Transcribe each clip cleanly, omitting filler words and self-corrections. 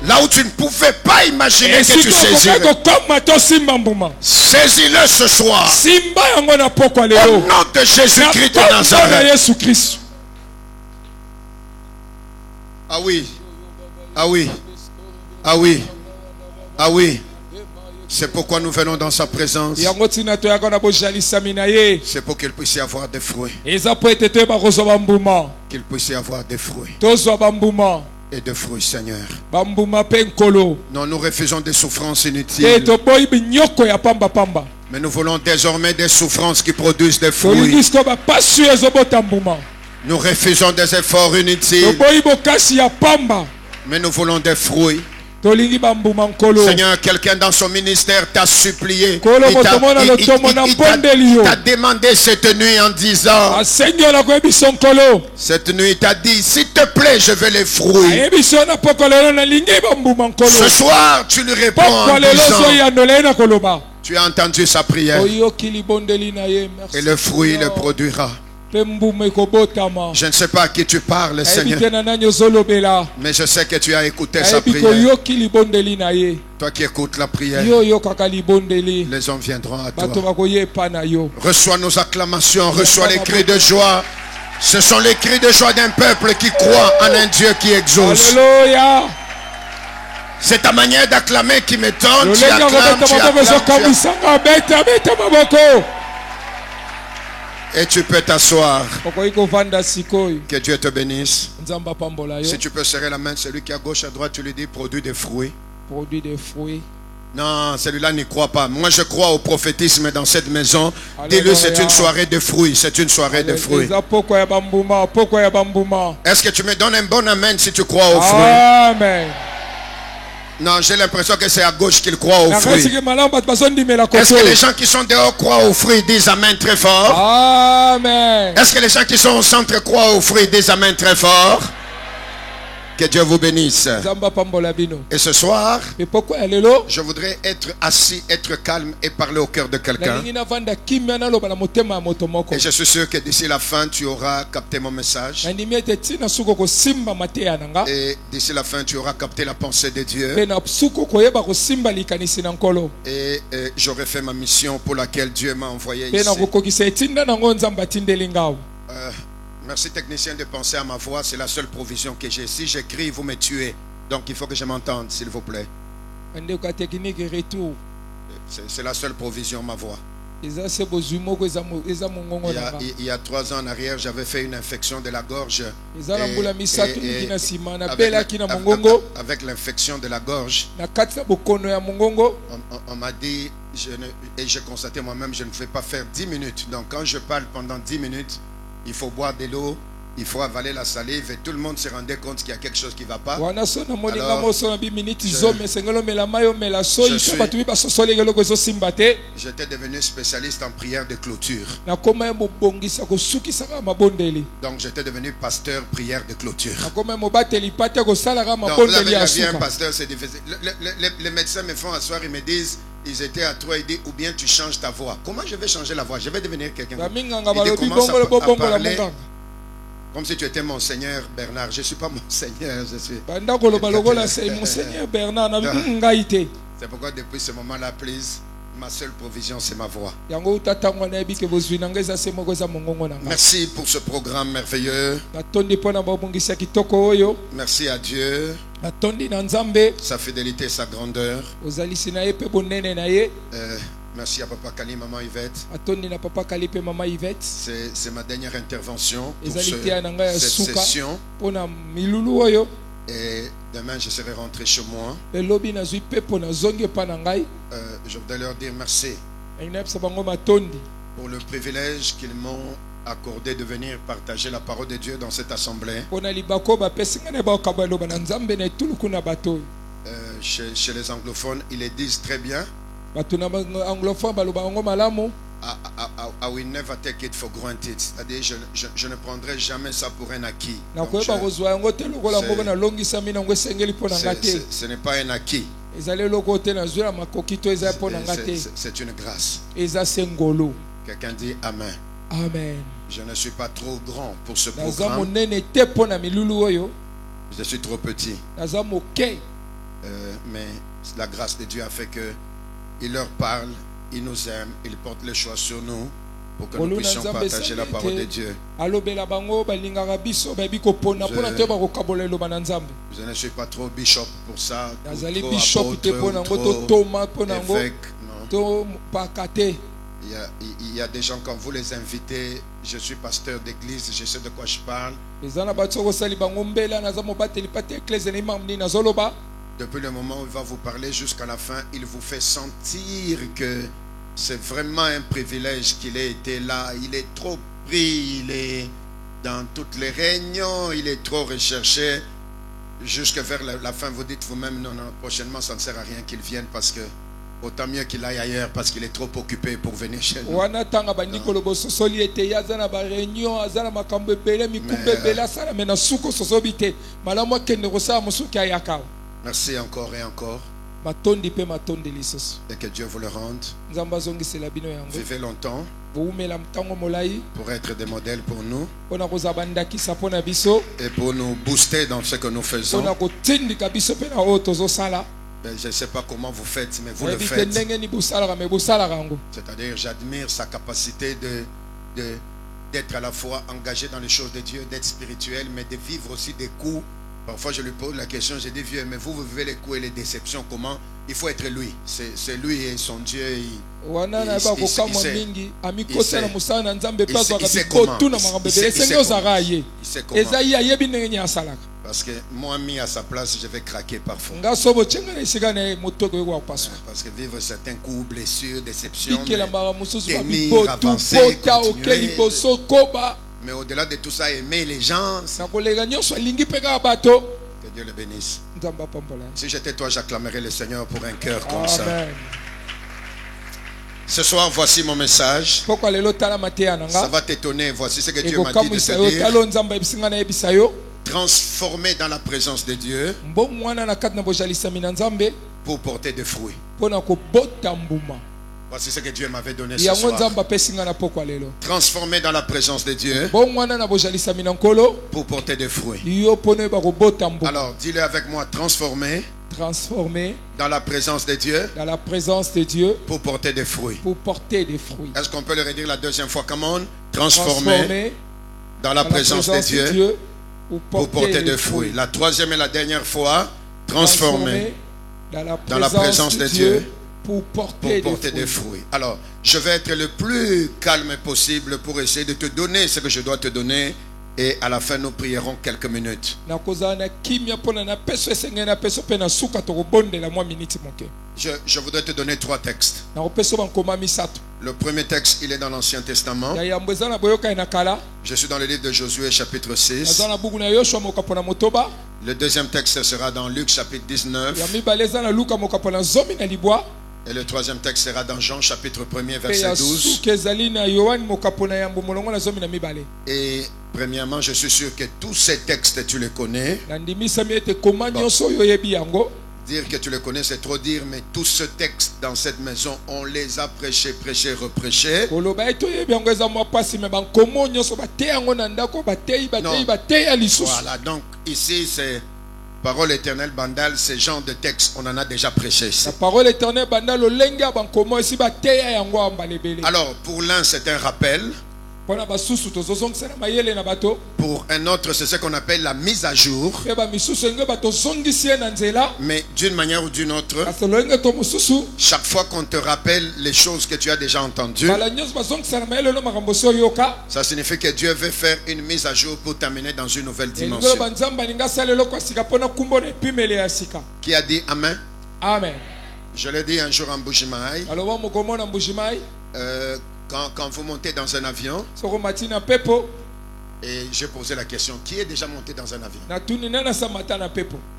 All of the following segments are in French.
Là où tu ne pouvais pas imaginer que tu saisirais. Saisis-le ce soir. Au nom de Jésus-Christ de Nazareth. Ah oui. Ah oui. Ah oui. Ah oui. C'est pourquoi nous venons dans sa présence. C'est pour qu'il puisse y avoir des fruits. Qu'il puisse y avoir des fruits. Et de fruits, Seigneur. Non, nous refusons des souffrances inutiles. Mais nous voulons désormais des souffrances qui produisent des fruits. Nous refusons des efforts inutiles. Mais nous voulons des fruits. Seigneur, quelqu'un dans son ministère t'a supplié. Il t'a demandé cette nuit en disant, cette nuit il t'a dit, s'il te plaît, je veux les fruits. Ce soir, tu lui réponds en disant, tu as entendu sa prière. Et le fruit le produira. Je ne sais pas à qui tu parles, Seigneur, mais je sais que tu as écouté sa prière. Toi qui écoutes la prière, les hommes viendront à toi. Reçois nos acclamations, reçois les cris de joie. Ce sont les cris de joie d'un peuple qui croit en un Dieu qui exauce. C'est ta manière d'acclamer qui m'étonne. Tu acclames, tu acclames. Et tu peux t'asseoir. Que Dieu te bénisse. Si tu peux serrer la main de celui qui est à gauche, à droite, tu lui dis produit des fruits. Produit des fruits. Non, celui-là n'y croit pas. Moi, je crois au prophétisme dans cette maison. Dis-lui, c'est une soirée de fruits. C'est une soirée de fruits. Est-ce que tu me donnes un bon amen si tu crois aux fruits? Amen. Non, j'ai l'impression que c'est à gauche qu'ils croient aux fruits. Est-ce que les gens qui sont dehors croient aux fruits? Disent amen très fort. Amen. Est-ce que les gens qui sont au centre croient aux fruits? Disent amen très fort. Que Dieu vous bénisse. Et ce soir, je voudrais être assis, être calme et parler au cœur de quelqu'un. Et je suis sûr que d'ici la fin, tu auras capté mon message. Et d'ici la fin, tu auras capté la pensée de Dieu. Et j'aurai fait ma mission pour laquelle Dieu m'a envoyé ici. Merci technicien de penser à ma voix, c'est la seule provision que j'ai. Si j'écris, vous me tuez. Donc il faut que je m'entende, s'il vous plaît. C'est la seule provision, ma voix. Il y a 3 ans en arrière, j'avais fait une infection de la gorge. Avec l'infection de la gorge, on m'a dit, et j'ai constaté moi-même, je ne fais pas faire 10 minutes. Donc quand je parle pendant 10 minutes, il faut boire de l'eau, il faut avaler la salive et tout le monde se rendait compte qu'il y a quelque chose qui ne va pas. Alors, j'étais devenu spécialiste en prière de clôture. Donc j'étais devenu pasteur prière de clôture. Donc là, un pasteur, c'est difficile. Les médecins me font asseoir, ils me disent, ils étaient à 3, ils disent, ou bien tu changes ta voix. Comment je vais changer la voix? Je vais devenir quelqu'un. Il commence à parler comme si tu étais mon Seigneur Bernard. Je ne suis pas mon Seigneur, je suis. C'est pourquoi depuis ce moment-là, please, ma seule provision, c'est ma voix. Merci pour ce programme merveilleux. Merci à Dieu. Sa fidélité, sa grandeur. Merci à Papa Kali, Maman Yvette. C'est ma dernière intervention pour cette session. Et demain, je serai rentré chez moi. Je voudrais leur dire merci pour le privilège qu'ils m'ont accordé de venir partager la parole de Dieu dans cette assemblée. Chez les anglophones, ils le disent très bien. I will never take it for granted. C'est-à-dire, je ne prendrai jamais ça pour un acquis. Donc, ce n'est pas un acquis. C'est une grâce. Quelqu'un dit Amen. Amen. Je ne suis pas trop grand pour ce programme. Je suis trop petit. Mais la grâce de Dieu a fait que il leur parle, il nous aime, il porte le choix sur nous pour que nous puissions partager la parole de Dieu. Je ne suis pas trop bishop pour ça, trop apôtre, trop évêque, non. Il y a des gens quand vous les invitez, je suis pasteur d'église, je sais de quoi je parle. Depuis le moment où il va vous parler jusqu'à la fin, il vous fait sentir que c'est vraiment un privilège qu'il ait été là. Il est trop pris, il est dans toutes les réunions, il est trop recherché. Jusqu'à vers la fin, vous dites vous-même, non, prochainement, ça ne sert à rien qu'il vienne parce que autant mieux qu'il aille ailleurs parce qu'il est trop occupé pour venir chez nous. Merci encore et encore. Et que Dieu vous le rende. Vivez longtemps pour être des modèles pour nous et pour nous booster dans ce que nous faisons. Je ne sais pas comment vous faites, mais vous le faites. C'est-à-dire, j'admire sa capacité d'être à la fois engagé dans les choses de Dieu, d'être spirituel, mais de vivre aussi des coups. Parfois, je lui pose la question, j'ai dit, vieux, mais vous vivez les coups et les déceptions, comment? Il faut être lui. C'est lui et son Dieu. Il sait comment. Parce que moi, mis à sa place, je vais craquer parfois. Parce que vivre certains coups, blessures, déceptions, tenir, avancer, continuer. Mais au-delà de tout ça, aimer les gens. Que Dieu le bénisse. Si j'étais toi, j'acclamerais le Seigneur pour un cœur comme ça. Ce soir, voici mon message. Ça va t'étonner. Voici ce que Dieu m'a dit de te dire. Transformé dans la présence de Dieu pour porter des fruits. Voici ce que Dieu m'avait donné ce soir. Transformé dans la présence de Dieu pour porter des fruits. Alors, dis-le avec moi, transformé dans la présence de Dieu pour porter des fruits. Est-ce qu'on peut le redire la deuxième fois? Comment? Transformé dans la présence de Dieu pour porter des fruits. La troisième et la dernière fois, transformé dans la présence de Dieu pour porter des fruits. Alors, je vais être le plus calme possible pour essayer de te donner ce que je dois te donner. Et à la fin, nous prierons quelques minutes. Je voudrais te donner 3 textes. Le premier texte, il est dans l'Ancien Testament. Je suis dans le livre de Josué, chapitre 6. Le deuxième texte sera dans Luc, chapitre 19. Et le troisième texte sera dans Jean, chapitre 1er, verset 12. Et premièrement, je suis sûr que tous ces textes, tu les connais. Bon. Dire que tu les connais, c'est trop dire, mais tous ces textes dans cette maison, on les a prêchés, reprêchés. Voilà, donc ici c'est parole éternelle Bandal, ce genre de texte, on en a déjà prêché ici. Alors, pour l'un, c'est un rappel. Pour un autre, c'est ce qu'on appelle la mise à jour. Mais d'une manière ou d'une autre, chaque fois qu'on te rappelle les choses que tu as déjà entendues, ça signifie que Dieu veut faire une mise à jour pour t'amener dans une nouvelle dimension. Qui a dit Amen? Amen. Je l'ai dit un jour en Bujimaï. Quand vous montez dans un avion, et j'ai posé la question, qui est déjà monté dans un avion?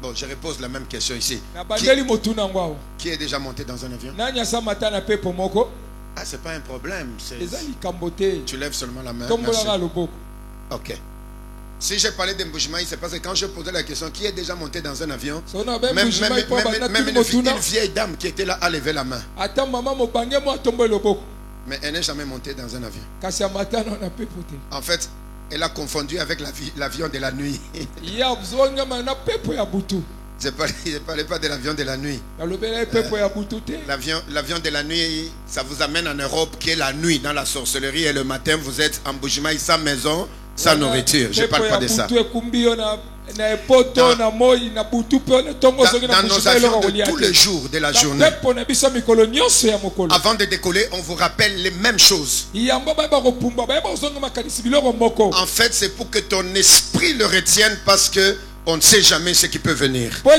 Bon, je repose la même question ici. Qui est déjà monté dans un avion? Ah, c'est pas un problème. Tu lèves seulement la main. Merci. Ok. Si j'ai parlé de Mboujimaï, c'est parce que quand je posais la question, qui est déjà monté dans un avion, même une vieille dame qui était là a levé la main. Mais elle n'est jamais montée dans un avion. En fait, Elle a confondu avec l'avion de la nuit. Je ne parlais pas de l'avion de la nuit. L'avion de la nuit, ça vous amène en Europe qui est la nuit dans la sorcellerie et le matin vous êtes en Bujimaï sans maison, sans nourriture. Je ne parle pas de ça. Dans nos avions de tous les jours de la journée, avant de décoller, on vous rappelle les mêmes choses. En fait, c'est pour que ton esprit le retienne parce que on ne sait jamais ce qui peut venir. Je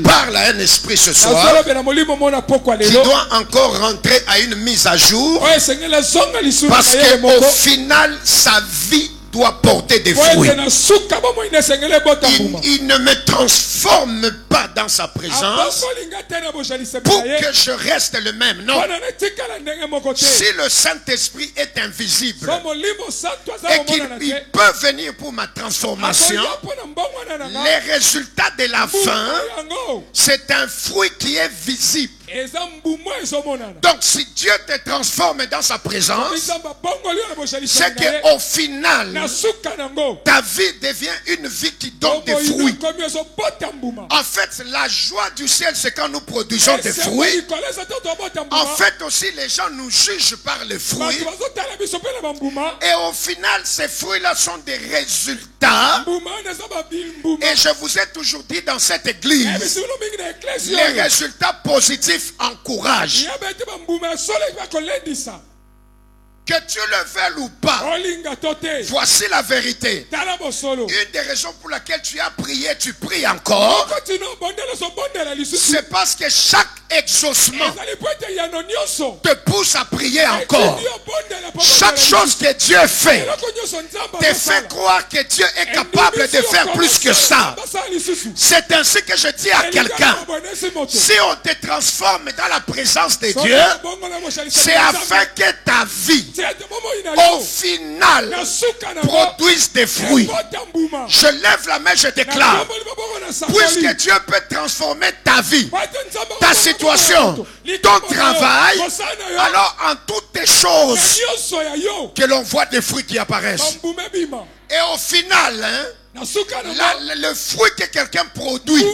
parle à un esprit ce soir qui doit encore rentrer à une mise à jour parce qu'au final, sa vie doit porter des fruits. Il ne me transforme pas dans sa présence pour que je reste le même. Non. Si le Saint-Esprit est invisible et qu'il peut venir pour ma transformation, les résultats de la fin, c'est un fruit qui est visible. Donc si Dieu te transforme dans sa présence, c'est qu'au final, ta vie devient une vie qui donne des fruits. En fait, la joie du ciel, c'est quand nous produisons des fruits. En fait aussi, les gens nous jugent par les fruits. Et au final, ces fruits-là sont des résultats. Et je vous ai toujours dit dans cette église, les résultats positifs encouragent. Que tu le veuilles ou pas, voici la vérité. Une des raisons pour laquelle tu as prié, tu pries encore, c'est parce que chaque exaucement te pousse à prier encore. Chaque chose que Dieu fait te fait croire que Dieu est capable de faire plus que ça. C'est ainsi que je dis à quelqu'un, si on te transforme dans la présence de Dieu, c'est afin que ta vie au final produise des fruits. Je lève la main, je déclare, puisque Dieu peut transformer ta vie, ta situation, ton travail, alors en toutes les choses que l'on voit des fruits qui apparaissent. Et au final, le fruit que quelqu'un produit,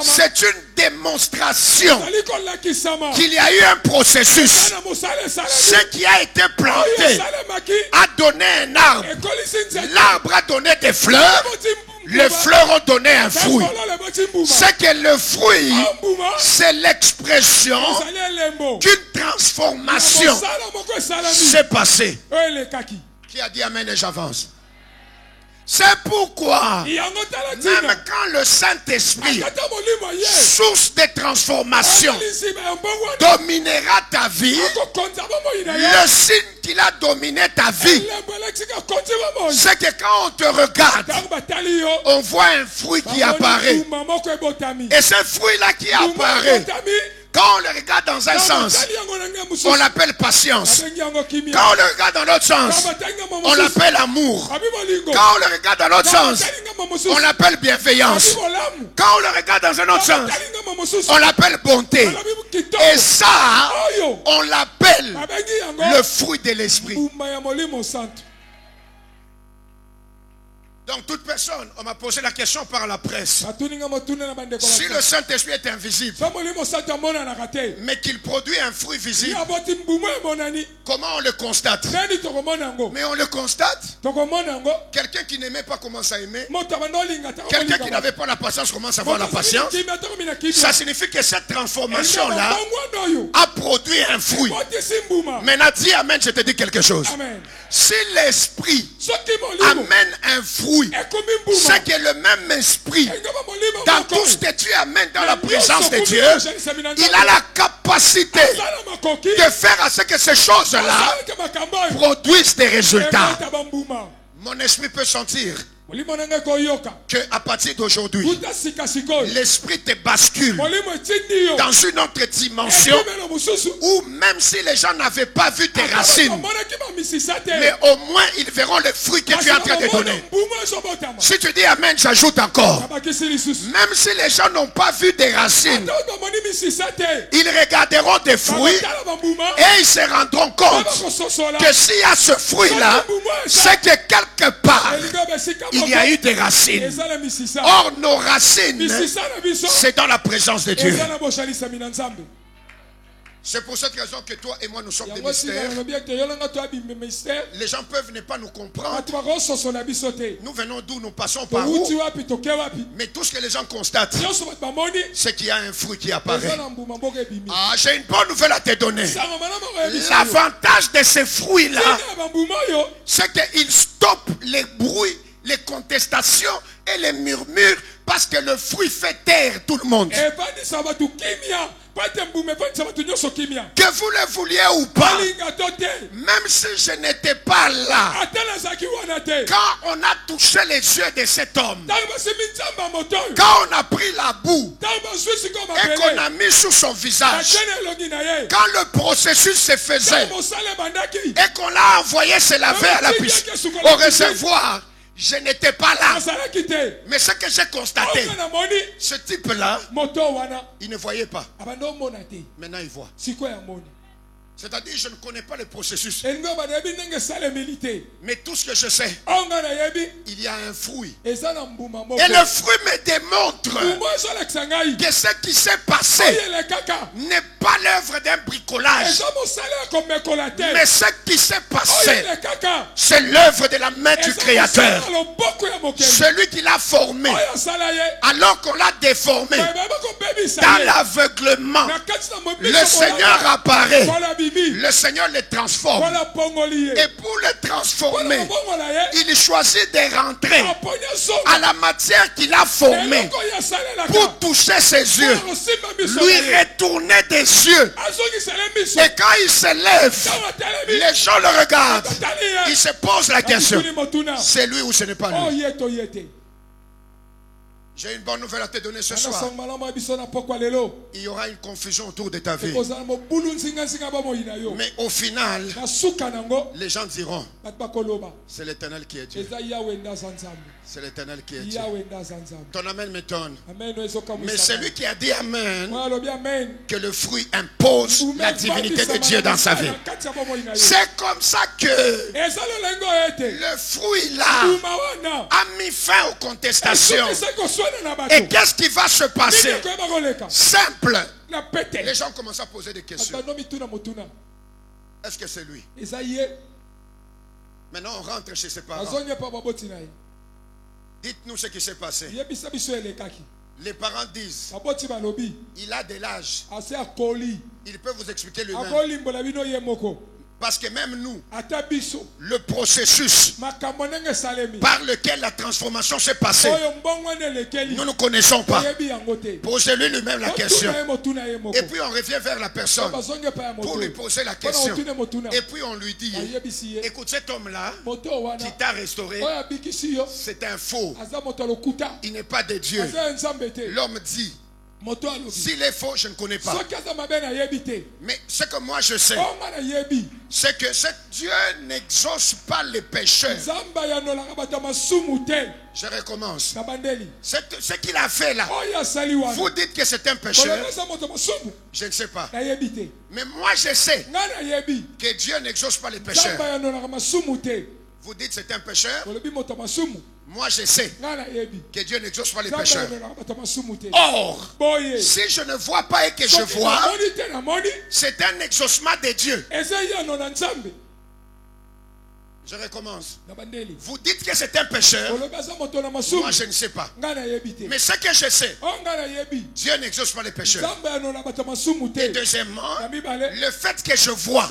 c'est une démonstration qu'il y a eu un processus. Ce qui a été planté a donné un arbre. L'arbre a donné des fleurs. Les fleurs ont donné un fruit. C'est que le fruit, c'est l'expression qu'une transformation s'est passée. Qui a dit amen et j'avance? C'est pourquoi, même quand le Saint-Esprit, source de transformation, dominera ta vie, le signe qu'il a dominé ta vie, c'est que quand on te regarde, on voit un fruit qui apparaît. Et ce fruit-là qui apparaît, quand on le regarde dans un sens, on l'appelle patience. Quand on le regarde dans l'autre sens, on l'appelle amour. Quand on le regarde dans l'autre sens, on l'appelle bienveillance. Quand on le regarde dans un autre sens, on l'appelle bonté. Et ça, on l'appelle le fruit de l'esprit. Donc toute personne, on m'a posé la question par la presse. Si le Saint-Esprit est invisible, mais qu'il produit un fruit visible, comment on le constate? Mais on le constate. Quelqu'un qui n'aimait pas commence à aimer. Quelqu'un qui n'avait pas la patience commence à avoir la patience. Ça signifie que cette transformation-là a produit un fruit. Maintenant dis amen, je te dis quelque chose. Si l'esprit amène un fruit, c'est que le même esprit, dans tout ce que tu amènes dans la présence de Dieu, il a la capacité de faire à ce que ces choses-là produisent des résultats. Mon esprit peut sentir que à partir d'aujourd'hui, l'esprit te bascule dans une autre dimension où même si les gens n'avaient pas vu tes racines, mais au moins ils verront le fruit que tu es en train de donner. Si tu dis Amen, j'ajoute encore. Même si les gens n'ont pas vu des racines, ils regarderont des fruits et ils se rendront compte que s'il y a ce fruit-là, c'est que quelque part, il y a eu des racines. Or, nos racines, c'est dans la présence de Dieu. C'est pour cette raison que toi et moi nous sommes des mystères. Les gens peuvent ne pas nous comprendre. Nous venons d'où, nous passons par où. Mais tout ce que les gens constatent, c'est qu'il y a un fruit qui apparaît. Ah, j'ai une bonne nouvelle à te donner. L'avantage de ces fruits-là, c'est qu'ils stoppent les bruits, les contestations et les murmures, parce que le fruit fait taire tout le monde. Que vous le vouliez ou pas, même si je n'étais pas là, quand on a touché les yeux de cet homme, quand on a pris la boue et qu'on a mis sur son visage, quand le processus se faisait et qu'on l'a envoyé se laver à la piscine, au réservoir, je n'étais pas là. Mais ce que j'ai constaté, ce type-là, il ne voyait pas. Maintenant, il voit. C'est-à-dire, je ne connais pas le processus. Mais tout ce que je sais, il y a un fruit. Et le fruit me démontre que ce qui s'est passé n'est pas l'œuvre d'un bricolage. Mais ce qui s'est passé, c'est l'œuvre de la main du Créateur. Celui qui l'a formé, alors qu'on l'a déformé, dans l'aveuglement, le Seigneur apparaît. Le Seigneur les transforme. Et pour les transformer, il choisit de rentrer à la matière qu'il a formée pour toucher ses yeux, lui retourner des yeux. Et quand il se lève, les gens le regardent. Il se pose la question, c'est lui ou ce n'est pas lui? J'ai une bonne nouvelle à te donner ce soir. Il y aura une confusion autour de ta vie. Mais au final, les gens diront, c'est l'Éternel qui est Dieu. C'est l'Éternel qui est Dieu. Ton amen m'étonne. Mais celui qui a dit amen, que le fruit impose la divinité de Dieu dans sa vie. C'est comme ça que le fruit là a mis fin aux contestations. Et qu'est-ce qui va se passer? Simple. Les gens commencent à poser des questions. Est-ce que c'est lui? Maintenant on rentre chez ses parents. Dites-nous ce qui s'est passé. Les parents disent, il a de l'âge. Il peut vous expliquer lui-même. Parce que même nous, le processus par lequel la transformation s'est passée, nous ne connaissons pas. Posez-lui lui-même la question. Et puis on revient vers la personne pour lui poser la question. Et puis on lui dit, écoute, cet homme-là qui t'a restauré, c'est un faux. Il n'est pas de Dieu. L'homme dit, s'il est faux, je ne connais pas. Mais ce que moi je sais, c'est que ce Dieu n'exauce pas les pécheurs. Je recommence. Ce qu'il a fait là, vous dites que c'est un pécheur. Je ne sais pas. Mais moi je sais que Dieu n'exauce pas les pécheurs. Vous dites que c'est un pécheur. Moi je sais que Dieu n'exauce pas les pécheurs. Or, si je ne vois pas et que je vois, c'est un exaucement de Dieu. Je recommence. Vous dites que c'est un pécheur. Moi je ne sais pas. Mais ce que je sais, Dieu n'exauce pas les pécheurs. Et deuxièmement, le fait que je vois,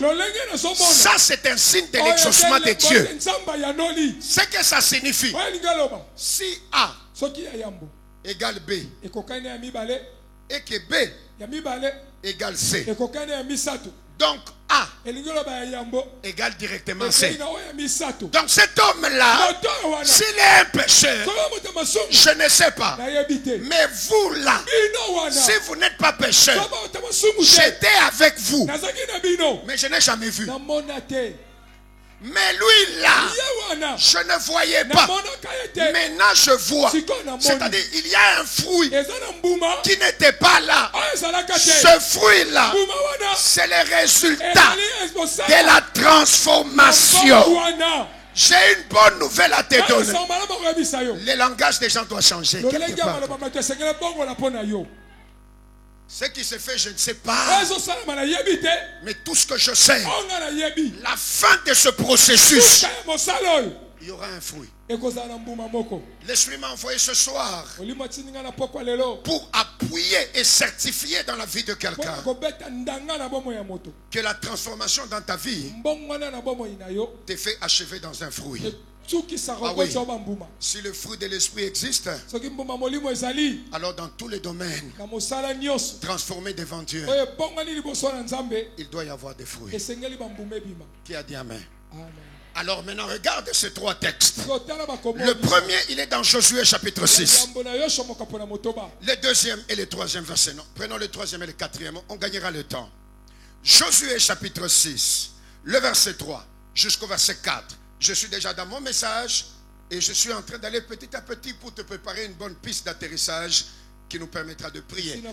ça c'est un signe de l'exaucement de Dieu. Ce que ça signifie, si A égale B et que B égale C, donc A égale directement C. Donc cet homme-là, s'il est un pécheur, je ne sais pas. Mais vous là, si vous n'êtes pas pécheur, j'étais avec vous. Mais je n'ai jamais vu. Mais lui là, je ne voyais pas. Maintenant je vois. C'est-à-dire il y a un fruit qui n'était pas là. Ce fruit là, c'est le résultat de la transformation. J'ai une bonne nouvelle à te donner. Le langage des gens doit changer quelque part. Ce qui se fait, je ne sais pas. Mais tout ce que je sais, la fin de ce processus, il y aura un fruit. L'Esprit m'a envoyé ce soir pour appuyer et certifier dans la vie de quelqu'un que la transformation dans ta vie te fait achever dans un fruit. Ah oui. Si le fruit de l'esprit existe, alors dans tous les domaines transformés devant Dieu, il doit y avoir des fruits. Qui a dit Amen? Alors maintenant regarde ces trois textes. Le premier, il est dans Josué chapitre 6. Le deuxième et le troisième verset. Non, prenons le troisième et le quatrième, on gagnera le temps. Josué chapitre 6, le verset 3 jusqu'au verset 4. Je suis déjà dans mon message et je suis en train d'aller petit à petit pour te préparer une bonne piste d'atterrissage qui nous permettra de prier.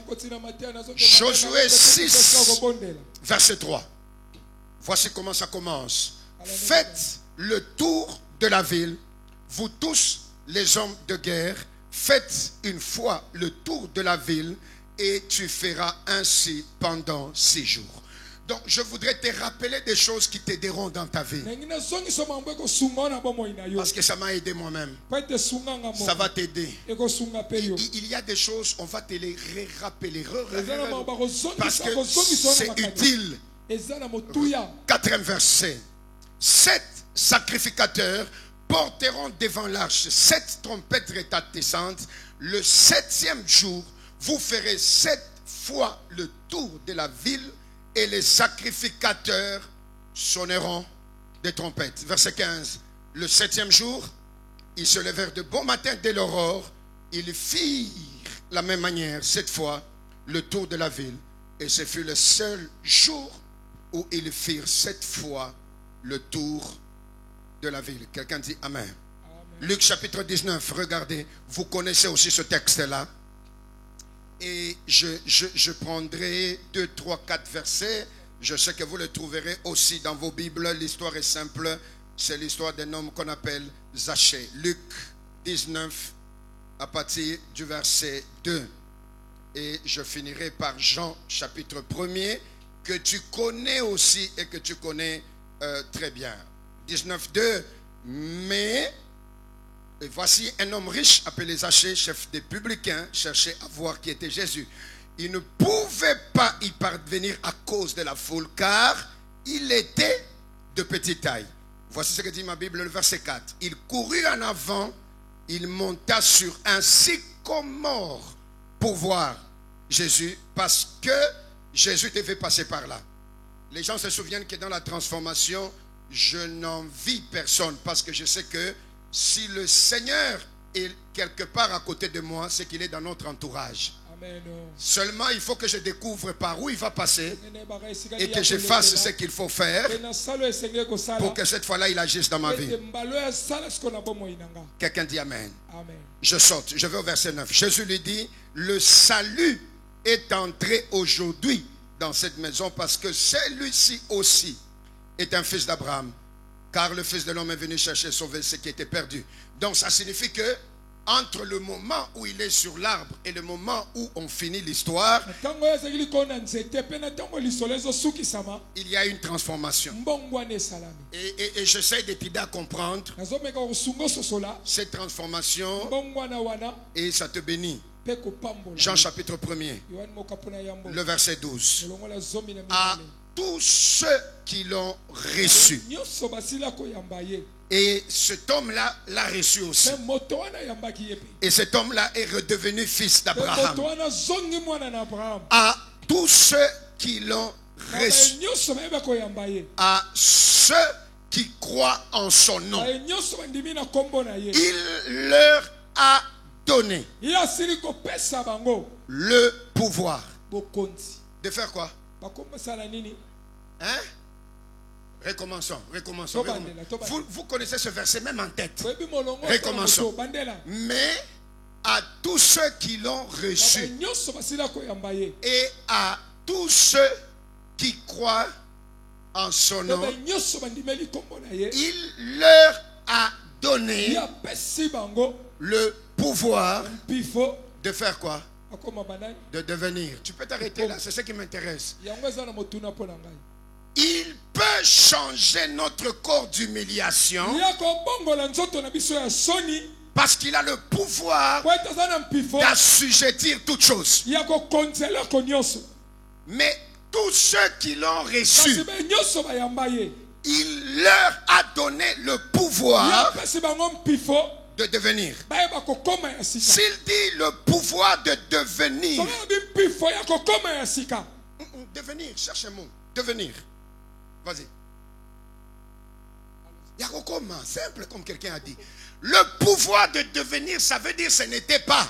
Josué 6, verset 3. Voici comment ça commence. Faites le tour de la ville, vous tous les hommes de guerre, faites une fois le tour de la ville et tu feras ainsi pendant 6 jours. Donc, je voudrais te rappeler des choses qui t'aideront dans ta vie. Parce que ça m'a aidé moi-même. Ça va t'aider. Il y a des choses, on va te les rappeler. Parce que c'est utile. 4e verset. 7 sacrificateurs porteront devant l'arche 7 trompettes retentissantes. Le 7e jour, vous ferez 7 fois le tour de la ville. Et les sacrificateurs sonneront des trompettes. Verset 15. Le 7e jour, ils se levèrent de bon matin dès l'aurore. Ils firent la même manière, cette fois, le tour de la ville. Et ce fut le seul jour où ils firent 7 fois le tour de la ville. Quelqu'un dit Amen. Amen. Luc chapitre 19, regardez. Vous connaissez aussi ce texte-là. Et je prendrai 2, 3, 4 versets. Je sais que vous le trouverez aussi dans vos Bibles. L'histoire est simple. C'est l'histoire d'un homme qu'on appelle Zachée. Luc 19, à partir du verset 2. Et je finirai par Jean chapitre 1er, que tu connais aussi et que tu connais très bien. 19, 2. Mais... Et voici un homme riche appelé Zachée, chef des publicains, cherchait à voir qui était Jésus. Il ne pouvait pas y parvenir à cause de la foule, car il était de petite taille. Voici ce que dit ma Bible, le verset 4. Il courut en avant, il monta sur un sycomore pour voir Jésus, parce que Jésus devait passer par là. Les gens se souviennent que dans la transformation, je n'envie personne, parce que je sais que si le Seigneur est quelque part à côté de moi, c'est qu'il est dans notre entourage. Amen. Seulement, il faut que je découvre par où il va passer et que je fasse ce qu'il faut faire pour que cette fois-là, il agisse dans ma vie. Quelqu'un dit Amen. Amen. Je saute, je vais au verset 9. Jésus lui dit, le salut est entré aujourd'hui dans cette maison parce que celui-ci aussi est un fils d'Abraham. Car le Fils de l'homme est venu chercher et sauver ce qui était perdu. Donc ça signifie que entre le moment où il est sur l'arbre et le moment où on finit l'histoire, il y a une transformation. Et j'essaie de t'aider à comprendre cette transformation et ça te bénit. Jean chapitre 1er, le verset 12. À tous ceux qui l'ont reçu. Et cet homme-là l'a reçu aussi. Et cet homme-là est redevenu fils d'Abraham. À tous ceux qui l'ont reçu. À ceux qui croient en son nom, il leur a donné le pouvoir de faire quoi? Hein? Recommençons. Vous connaissez ce verset même en tête. Recommençons. Mais à tous ceux qui l'ont reçu et à tous ceux qui croient en son nom, il leur a donné le pouvoir de faire quoi? De devenir. Tu peux t'arrêter là, c'est ce qui m'intéresse. Il peut changer notre corps d'humiliation parce qu'il a le pouvoir d'assujettir toutes choses. Mais tous ceux qui l'ont reçu, il leur a donné le pouvoir de devenir. S'il dit le pouvoir de devenir, devenir, cherche un mot, devenir. Vas-y. Yakokoma, simple comme quelqu'un a dit. Le pouvoir de devenir, ça veut dire ce n'était pas.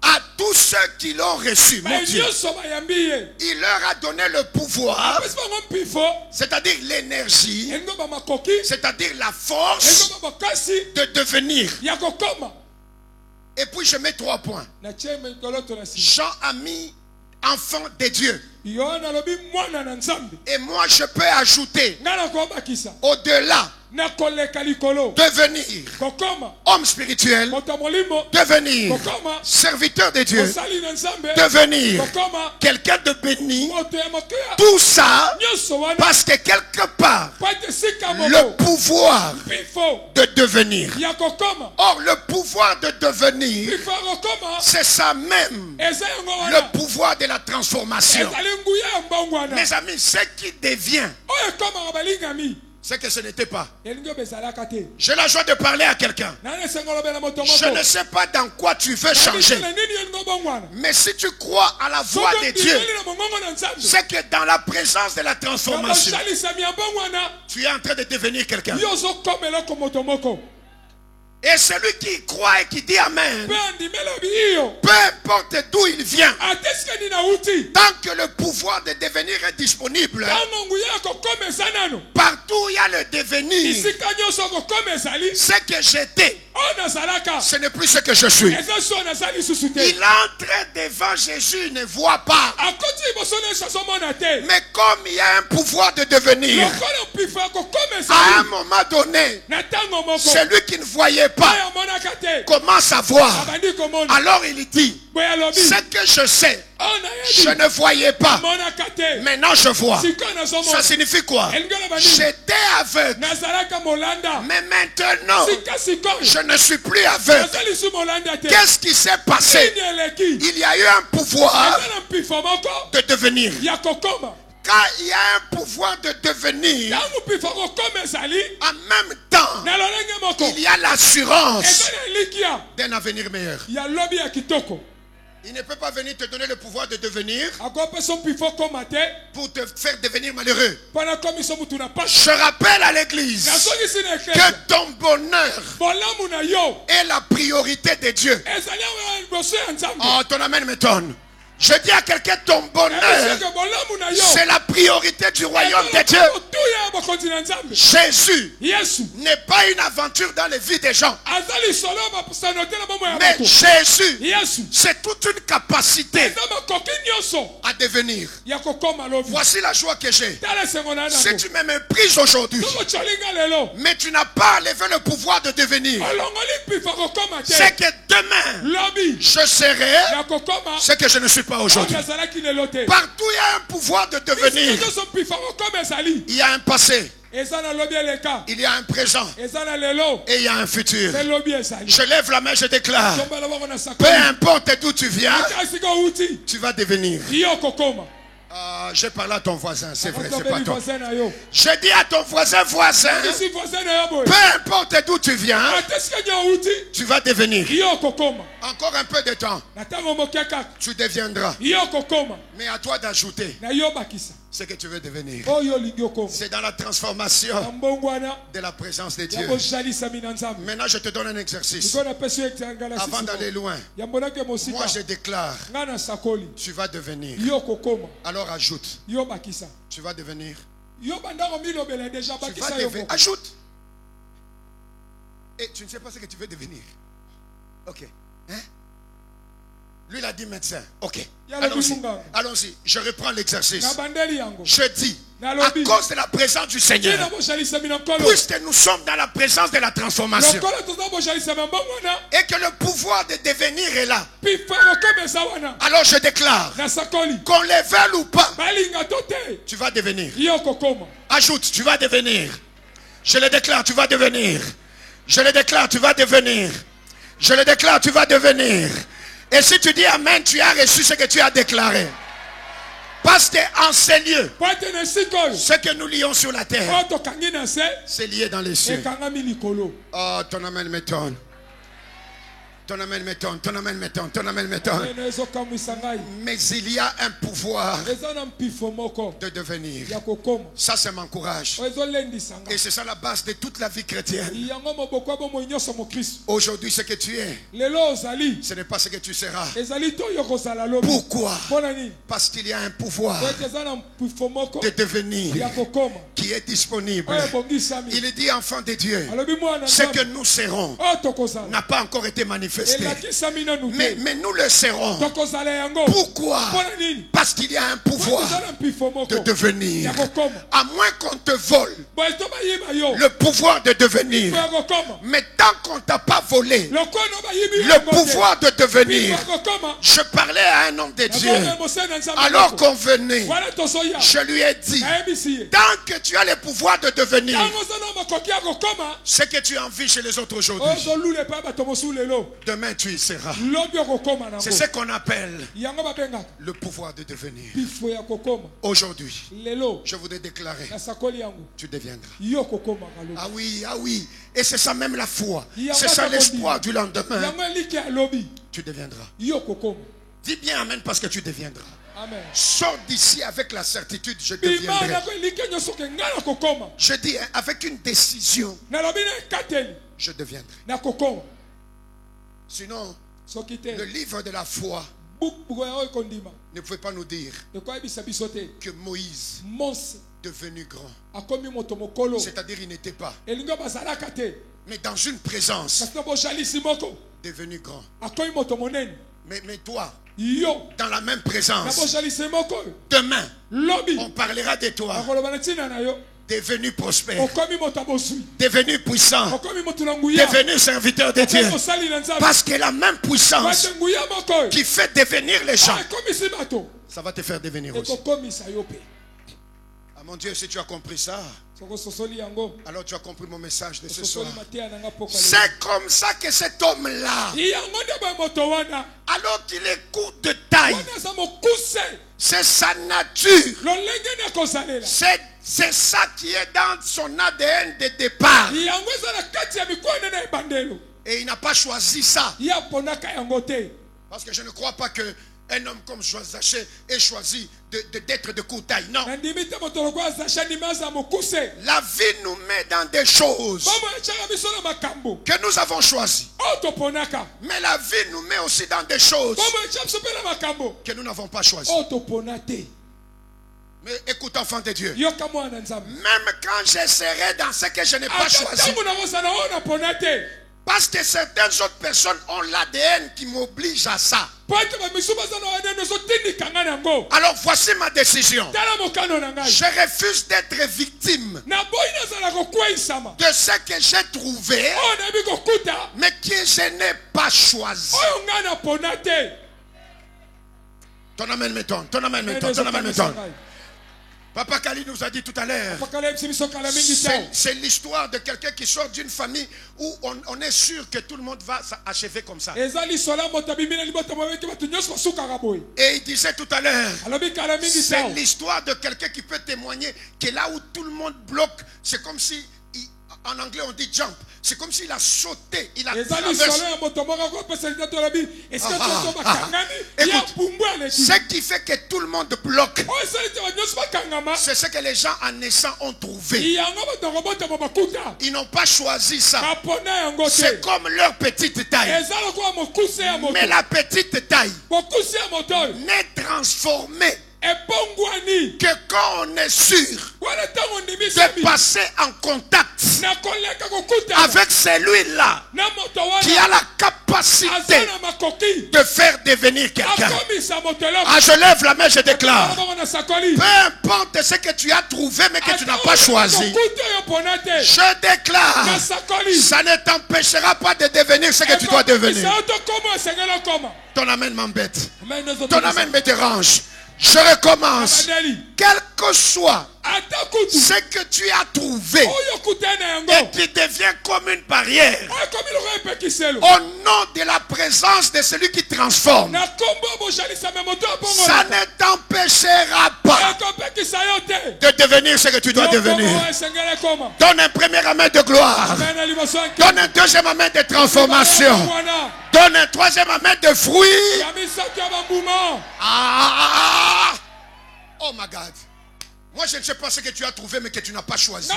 À tous ceux qui l'ont reçu, mon Dieu, il leur a donné le pouvoir, c'est-à-dire l'énergie, c'est-à-dire la force de devenir. Et puis je mets 3 points. Jean a mis enfant de Dieu. Et moi je peux ajouter au-delà, devenir homme spirituel, devenir serviteur de Dieu, devenir quelqu'un de béni. Tout ça parce que quelque part le pouvoir de devenir. Or le pouvoir de devenir, c'est ça même, le pouvoir de la transformation. Mes amis, ce qui devient, c'est que ce n'était pas. J'ai la joie de parler à quelqu'un. Je ne sais pas dans quoi tu veux changer, mais si tu crois à la voix de Dieu, c'est que dans la présence de la transformation, tu es en train de devenir quelqu'un. Et celui qui croit et qui dit Amen, peu importe d'où il vient, tant que le pouvoir de devenir est disponible, partout où il y a le devenir, ce que j'étais, ce n'est plus ce que je suis. Il entre devant Jésus, il ne voit pas. Mais comme il y a un pouvoir de devenir, à un moment donné, celui qui ne voyait pas commence à voir. Alors il dit, ce que je sais, je ne voyais pas, maintenant je vois. Ça signifie quoi? J'étais aveugle, mais maintenant je ne suis plus aveugle. Qu'est-ce qui s'est passé? Il y a eu un pouvoir de devenir. Quand il y a un pouvoir de devenir, en même temps, il y a l'assurance d'un avenir meilleur. Il ne peut pas venir te donner le pouvoir de devenir pour te faire devenir malheureux. Je rappelle à l'église que ton bonheur est la priorité de Dieu. Oh, ton amen m'étonne. Je dis à quelqu'un, ton bonheur, c'est la priorité du royaume de Dieu. Jésus n'est pas une aventure dans les vies des gens. Mais Jésus, c'est toute une capacité à devenir. Voici la joie que j'ai. Si tu me méprises aujourd'hui, mais tu n'as pas levé le pouvoir de devenir, c'est que demain, je serai ce que je ne suis pas aujourd'hui. Partout il y a un pouvoir de devenir. Il y a un passé, il y a un présent et il y a un futur. Je lève la main, je déclare, peu importe d'où tu viens, tu vas devenir. J'ai parlé à ton voisin, c'est vrai, c'est pas toi. J'ai dit à ton voisin, peu importe d'où tu viens, tu vas devenir. Encore un peu de temps, tu deviendras. Mais à toi d'ajouter ce que tu veux devenir. C'est dans la transformation de la présence de Dieu. Maintenant, je te donne un exercice. Avant d'aller loin, moi je déclare, tu vas devenir. Alors ajoute. Tu vas devenir. Ajoute. Et tu ne sais pas ce que tu veux devenir. Ok. Hein? Lui, il a dit médecin. Ok. Allons-y. Allons-y. Je reprends l'exercice. Je dis, à cause de la présence du Seigneur, puisque nous sommes dans la présence de la transformation, et que le pouvoir de devenir est là, alors je déclare, qu'on les veuille ou pas, tu vas devenir. Ajoute, tu vas devenir. Je le déclare, tu vas devenir. Je le déclare, tu vas devenir. Je le déclare, tu vas devenir. Et si tu dis Amen, tu as reçu ce que tu as déclaré. Parce qu'en ces lieux, ce que nous lions sur la terre, c'est lié dans les cieux. Oh, ton Amen m'étonne. Ton Amen m'étonne, ton Amen m'étonne, ton Amen m'étonne. Mais il y a un pouvoir de devenir. Ça, ça m'encourage. Et c'est ça la base de toute la vie chrétienne. Aujourd'hui, ce que tu es, ce n'est pas ce que tu seras. Pourquoi? Parce qu'il y a un pouvoir de devenir qui est disponible. Il est dit, enfant de Dieu, ce que nous serons n'a pas encore été manifesté. Mais nous le serons. Pourquoi? Parce qu'il y a un pouvoir de devenir. À moins qu'on te vole le pouvoir de devenir. Mais tant qu'on ne t'a pas volé le pouvoir de devenir, je parlais à un homme de Dieu. Alors qu'on venait, je lui ai dit, tant que tu as le pouvoir de devenir, ce que tu envies chez les autres aujourd'hui, demain tu y seras. C'est ce qu'on appelle le pouvoir de devenir. Aujourd'hui, je voudrais déclarer, tu deviendras. Ah oui, ah oui. Et c'est ça même la foi. C'est ça l'espoir du lendemain. Tu deviendras. Dis bien Amen parce que tu deviendras. Amen. Sors d'ici avec la certitude, je deviendrai. Je dis avec une décision, je deviendrai. Sinon, le livre de la foi ne pouvait pas nous dire que Moïse, devenu grand, c'est-à-dire il n'était pas, mais dans une présence, devenu grand. Mais toi, dans la même présence, demain, on parlera de toi. Devenu prospère, devenu puissant, devenu serviteur de Dieu. Parce que la même puissance qui fait devenir les gens, ça va te faire devenir aussi. Ah mon Dieu, si tu as compris ça, alors tu as compris mon message de ce soir. C'est comme ça que cet homme-là, alors qu'il est court de taille, c'est sa nature. C'est ça qui est dans son ADN de départ. Et il n'a pas choisi ça. Parce que je ne crois pas que un homme comme Zaché ait choisi d'être de courte taille. Non. La vie nous met dans des choses que nous avons choisies. Mais la vie nous met aussi dans des choses que nous n'avons pas choisies. Mais écoute, enfant de Dieu, même quand je serai dans ce que je n'ai pas choisi, parce que certaines autres personnes ont l'ADN qui m'oblige à ça. Alors voici ma décision. Je refuse d'être victime de ce que j'ai trouvé, mais que je n'ai pas choisi. Ton amen m'étonne, ton amen m'étonne, ton amen m'étonne. Papa Kali nous a dit tout à l'heure, c'est l'histoire de quelqu'un qui sort d'une famille où on est sûr que tout le monde va s'achever comme ça. Et il disait tout à l'heure, c'est l'histoire de quelqu'un qui peut témoigner que là où tout le monde bloque, c'est comme si, en anglais on dit jump, c'est comme s'il a sauté, il a traversé. Écoute, ce qui fait que tout le monde bloque, c'est ce que les gens en naissant ont trouvé. Ils n'ont pas choisi ça. C'est comme leur petite taille. Mais la petite taille n'est transformée que quand on est sûr de passer en contact avec celui-là qui a la capacité de faire devenir quelqu'un. Ah, je lève la main, je déclare. Peu importe ce que tu as trouvé mais que tu n'as pas choisi, je déclare, ça ne t'empêchera pas de devenir ce que tu dois devenir. Ton amen m'embête. Ton amen me dérange. Je recommence. Quel que soit ce que tu as trouvé et qui devient comme une barrière, au nom de la présence de celui qui transforme, ça ne t'empêchera pas de devenir ce que tu dois devenir. Donne un premier amen de gloire. Donne un deuxième amen de transformation. Donne un troisième amen de fruits. Oh my God. Moi je ne sais pas ce que tu as trouvé mais que tu n'as pas choisi.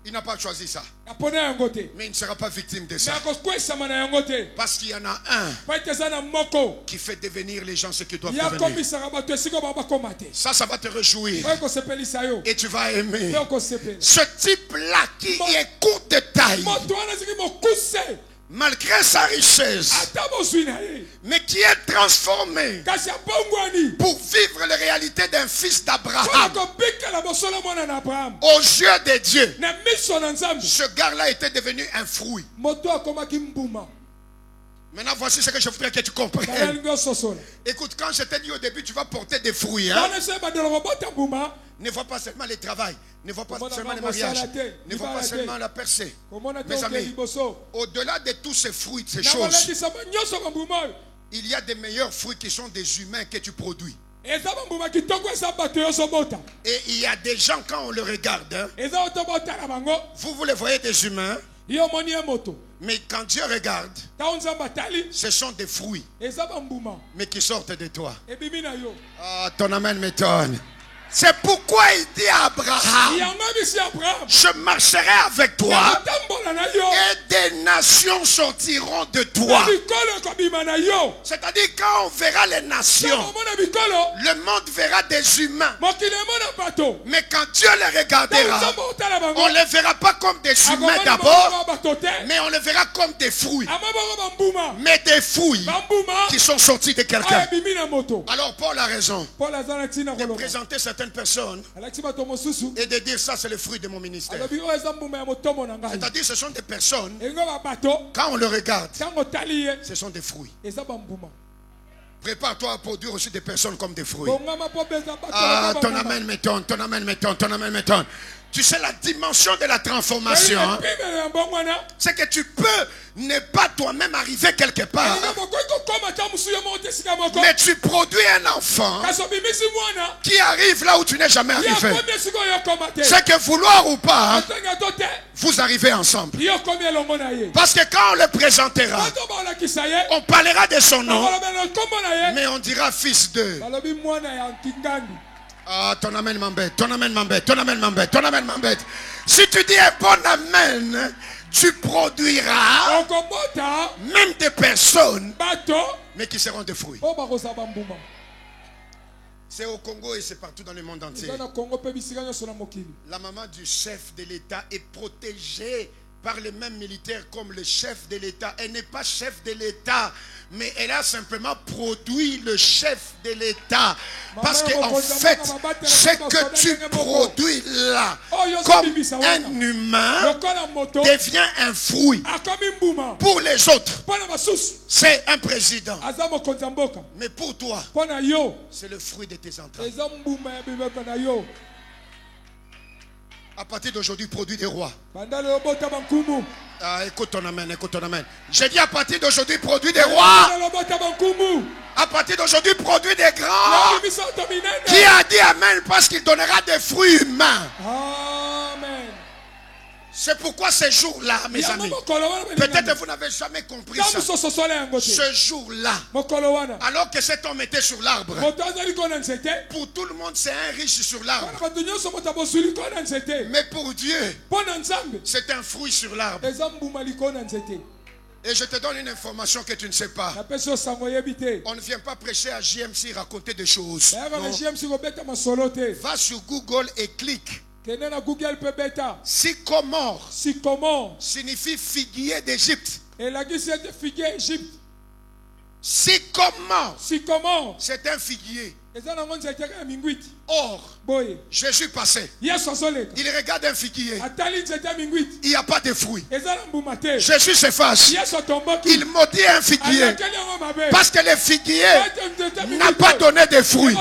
Il n'a pas choisi ça. Mais il ne sera pas victime de ça. Parce qu'il y en a un qui fait devenir les gens ce qu'ils doivent devenir. Ça va te réjouir. Et tu vas aimer. Ce type-là qui est court de taille, malgré sa richesse, mais qui est transformé pour vivre la réalité d'un fils d'Abraham aux yeux de Dieu. Ce gars-là était devenu un fruit. Maintenant, voici ce que je voudrais que tu comprennes. Écoute, quand je t'ai dit au début, tu vas porter des fruits. Hein? Ne vois pas seulement le travail. Ne vois pas seulement le mariage. Ne vois pas seulement la percée. Mes amis, au-delà de tous ces fruits, ces choses, il y a des meilleurs fruits qui sont des humains que tu produis. Et il y a des gens, quand on le regarde, hein, vous les voyez des humains. Mais quand Dieu regarde, ce sont des fruits, mais qui sortent de toi. Ah, ton amen m'étonne. C'est pourquoi il dit à Abraham, je marcherai avec toi et des nations sortiront de toi. C'est-à-dire quand on verra les nations, le monde verra des humains. Mais quand Dieu les regardera, on ne les verra pas comme des humains d'abord, mais on les verra comme des fruits. Mais des fruits qui sont sortis de quelqu'un. Alors Paul a raison de présenter certaines personnes et de dire ça c'est le fruit de mon ministère. C'est-à-dire ce sont des personnes, quand on le regarde, ce sont des fruits. Prépare-toi à produire aussi des personnes comme des fruits. Ah, ton amen m'étonne, ton amen m'étonne, ton amen m'étonne. Tu sais la dimension de la transformation, hein? C'est que tu peux ne pas toi-même arriver quelque part, mais tu produis un enfant qui arrive là où tu n'es jamais arrivé. C'est que vouloir ou pas, vous arrivez ensemble. Parce que quand on le présentera, on parlera de son nom, mais on dira fils de. Ah, ton amen m'embête, ton amen m'embête, ton amen m'embête, ton amen m'embête. Si tu dis un bon amen, tu produiras même des personnes, mais qui seront des fruits. C'est au Congo et c'est partout dans le monde entier. La maman du chef de l'État est protégée par les mêmes militaires comme le chef de l'État. Elle n'est pas chef de l'État, mais elle a simplement produit le chef de l'État. Parce qu'en fait, ce que tu produis là, comme un humain, devient un fruit pour les autres. C'est un président. Mais pour toi, c'est le fruit de tes entrailles. À partir d'aujourd'hui, produit des rois. Ah, écoute ton amen, écoute ton amen. J'ai dit à partir d'aujourd'hui, produit des rois. À partir d'aujourd'hui, produit des grands. Qui a dit amen parce qu'il donnera des fruits humains. Amen. C'est pourquoi ces jours-là, mes amis, peut-être vous n'avez jamais compris ça. Ce jour-là, alors que cet homme était sur l'arbre, pour tout le monde c'est un riche sur l'arbre. Mais pour Dieu, c'est un fruit sur l'arbre. Et je te donne une information que tu ne sais pas. On ne vient pas prêcher à JMC raconter des choses. Non. Va sur Google et clique. Sycomore signifie figuier d'Égypte. Sycomore, c'est un figuier. Or, Jésus passait. Il regarde un figuier. Il n'y a pas de fruits. Jésus se fâche. Il maudit un figuier. Parce que le figuier n'a pas donné de fruits.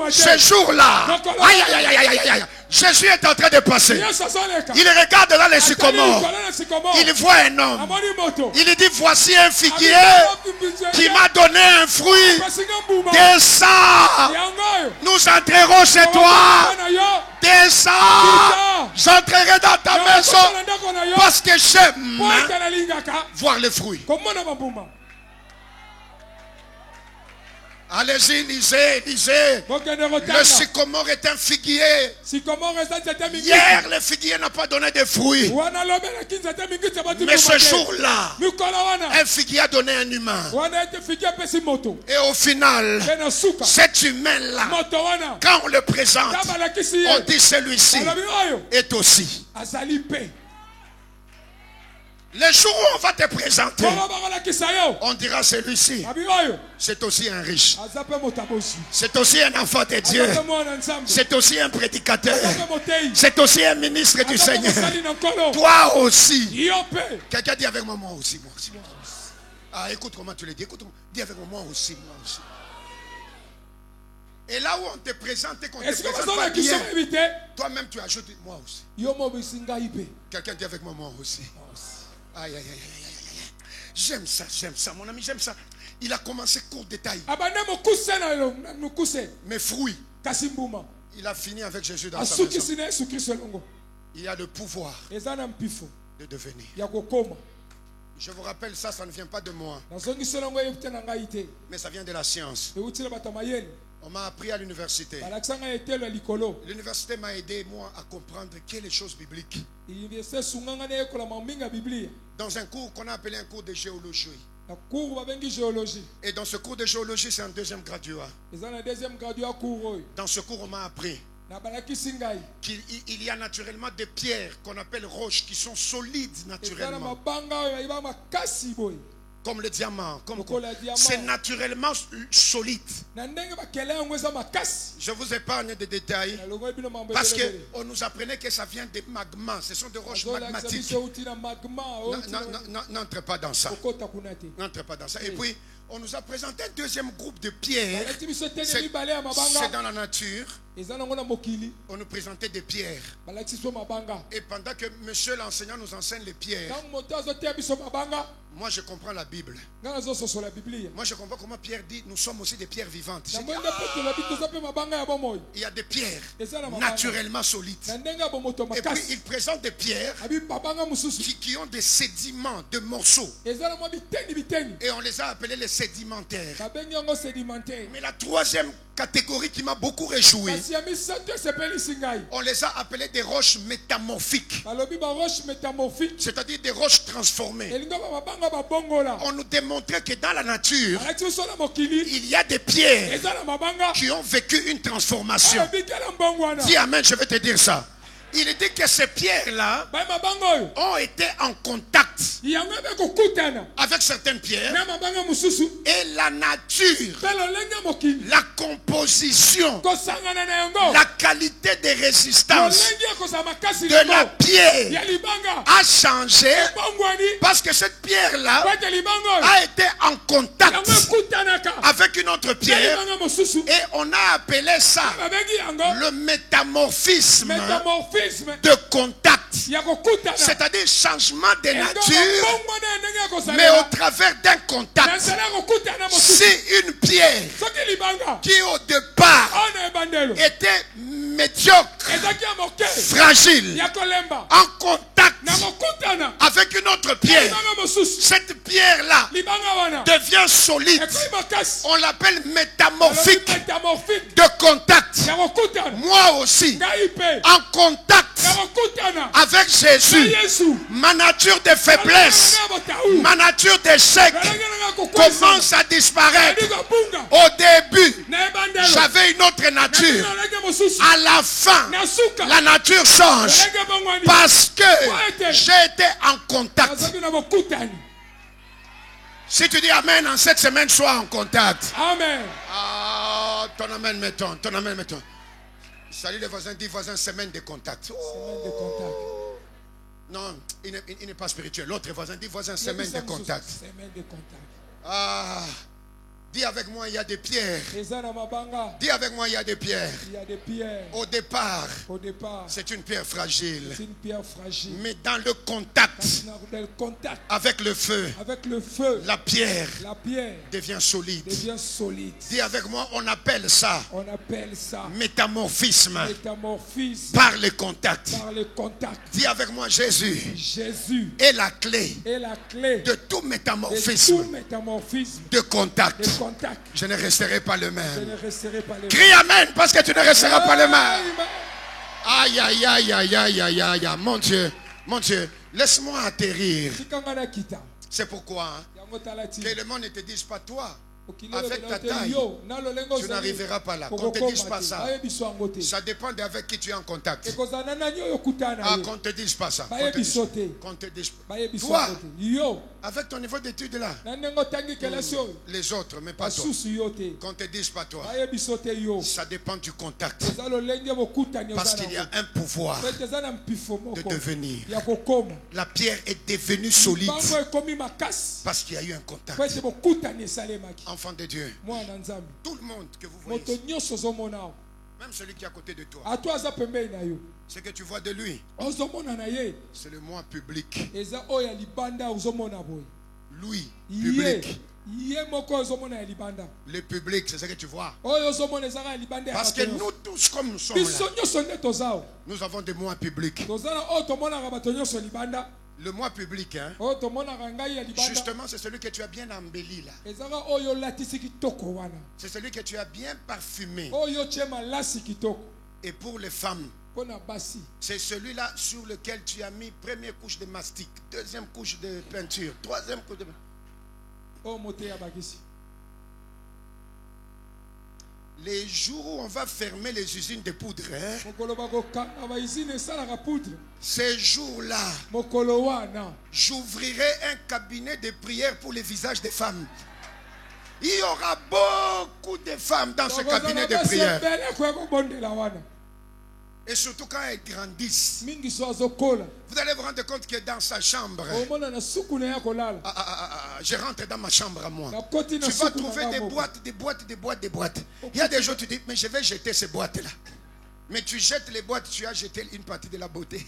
Ce jour-là, Jésus est en train de passer. Il regarde dans les sycomores. Il voit un homme. Il dit, voici un figuier qui m'a donné un fruit. Descends. Nous entrerons chez toi. Descends. J'entrerai dans ta maison. Parce que j'aime voir les fruits. Allez-y, lisez. Le sycomore est un figuier. Hier, le figuier n'a pas donné de fruits. Mais ce jour-là, un figuier a donné un humain. Et au final, cet humain-là, quand on le présente, on dit celui-ci est aussi. Le jour où on va te présenter, on dira celui-ci, c'est aussi un riche. C'est aussi un enfant de Dieu. C'est aussi un prédicateur. C'est aussi un ministre du Seigneur. Toi aussi. Quelqu'un dit avec moi aussi. Ah, écoute comment tu le dis. Écoute, dis avec moi aussi. Et là où on te présente et qu'on te présente pas bien, toi-même tu ajoutes moi aussi. Quelqu'un dit avec moi aussi. Aïe. J'aime ça, mon ami, j'aime ça. Il a commencé court détail. Mais fruits. Il a fini avec Jésus dans sa maison. Il y a le pouvoir de devenir. Je vous rappelle, ça ne vient pas de moi. Mais ça vient de la science. On m'a appris à l'université. L'université m'a aidé, moi, à comprendre quelles choses bibliques. Dans un cours qu'on a appelé un cours de géologie. Et dans ce cours de géologie, c'est un deuxième graduat. Dans ce cours, on m'a appris qu'il y a naturellement des pierres qu'on appelle roches qui sont solides naturellement. Comme le diamant. C'est naturellement solide. Je vous épargne des détails. Parce qu'on nous apprenait que ça vient des magmas. Ce sont des roches magmatiques. N'entre pas dans ça. N'entre pas dans ça. Et puis, on nous a présenté un deuxième groupe de pierres. C'est dans la nature. On nous présentait des pierres. Et pendant que monsieur l'enseignant nous enseigne les pierres, moi je comprends la Bible. Moi je comprends comment Pierre dit nous sommes aussi des pierres vivantes. Il y a des pierres naturellement solides. Et puis il présente des pierres qui ont des sédiments, de morceaux. Et on les a appelés les sédimentaires. Mais la troisième catégorie qui m'a beaucoup réjoui, on les a appelés des roches métamorphiques. C'est-à-dire des roches transformées. On nous démontrait que dans la nature, il y a des pierres qui ont vécu une transformation. Dis amen, je vais te dire ça. Il dit que ces pierres-là ont été en contact avec certaines pierres et la nature, la composition, la qualité de résistance de la pierre a changé parce que cette pierre-là a été en contact avec une autre pierre et on a appelé ça le métamorphisme de contact, c'est-à-dire changement de nature mais au travers d'un contact. Si une pierre qui au départ était médiocre, fragile, en contact avec une autre pierre, cette pierre-là devient solide. On l'appelle métamorphique de contact. Moi aussi, en contact avec Jésus, ma nature de faiblesse, ma nature d'échec commence à disparaître. Au début, j'avais une autre nature. À la fin, la nature change parce que j'ai été en contact. Si tu dis Amen en cette semaine, sois en contact. Amen. Ah, ton Amen, mettons. Ton Amen, mettons. Salut les voisins, dis voisins, semaine de contact. Semaine de contact. Non, il n'est pas spirituel. L'autre voisin, dis voisin, semaine de contact. Semaine de contact. Ah. Dis avec moi, il y a des pierres. Dis avec moi, il y a des pierres. Il y a des pierres. Au départ, c'est une pierre fragile. Mais dans le contact, avec le feu, la pierre devient solide. Dis avec moi, on appelle ça métamorphisme par le contact. Dis avec moi, Jésus est la clé de tout métamorphisme de contact. Je ne resterai pas le même. Crie Amen parce que tu ne resteras pas le même. Aïe, aïe, aïe, aïe, aïe, aïe, aïe. Mon Dieu, laisse-moi atterrir. C'est pourquoi que le monde ne te dise pas toi. Avec ta taille, tu n'arriveras pas là. Qu'on ne te dise pas ça. Ça dépend d'avec qui tu es en contact. Ah, qu'on ne te dise pas ça. Qu'on te dise pas. Toi, avec ton niveau d'études là, les autres, mais pas toi. Qu'on ne te dise pas toi. Ça dépend du contact. Parce qu'il y a un pouvoir de devenir. La pierre est devenue solide parce qu'il y a eu un contact. Enfant de Dieu, tout le monde que vous voyez, même celui qui est à côté de toi, ce que tu vois de lui, c'est le moi public. Lui, public. Le public, c'est ce que tu vois. Parce que nous tous, comme nous sommes là, nous avons des moi publics. Le moi public, hein? Justement, c'est celui que tu as bien embelli là. C'est celui que tu as bien parfumé. Et pour les femmes, c'est celui-là sur lequel tu as mis première couche de mastic, deuxième couche de peinture, troisième couche de... Les jours où on va fermer les usines de poudre, hein? Ces jours-là, j'ouvrirai un cabinet de prière pour les visages des femmes. Il y aura beaucoup de femmes dans ce cabinet de prière. Et surtout quand elles grandissent, vous allez vous rendre compte que dans sa chambre, je rentre dans ma chambre à moi. Tu vas trouver des boîtes. Il y a des jours tu dis, mais je vais jeter ces boîtes-là. Mais tu jettes les boîtes, tu as jeté une partie de la beauté.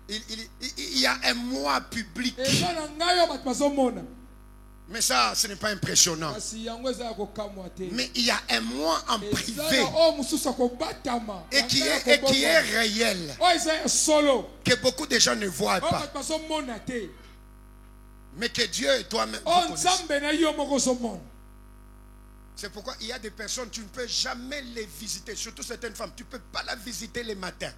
Il y a un moi public. Mais ça, ce n'est pas impressionnant. Mais il y a un moi en privé et qui est réel, que beaucoup de gens ne voient pas, mais que Dieu et toi-même connaissent. C'est pourquoi il y a des personnes, tu ne peux jamais les visiter, surtout certaines femmes, tu ne peux pas la visiter les matins.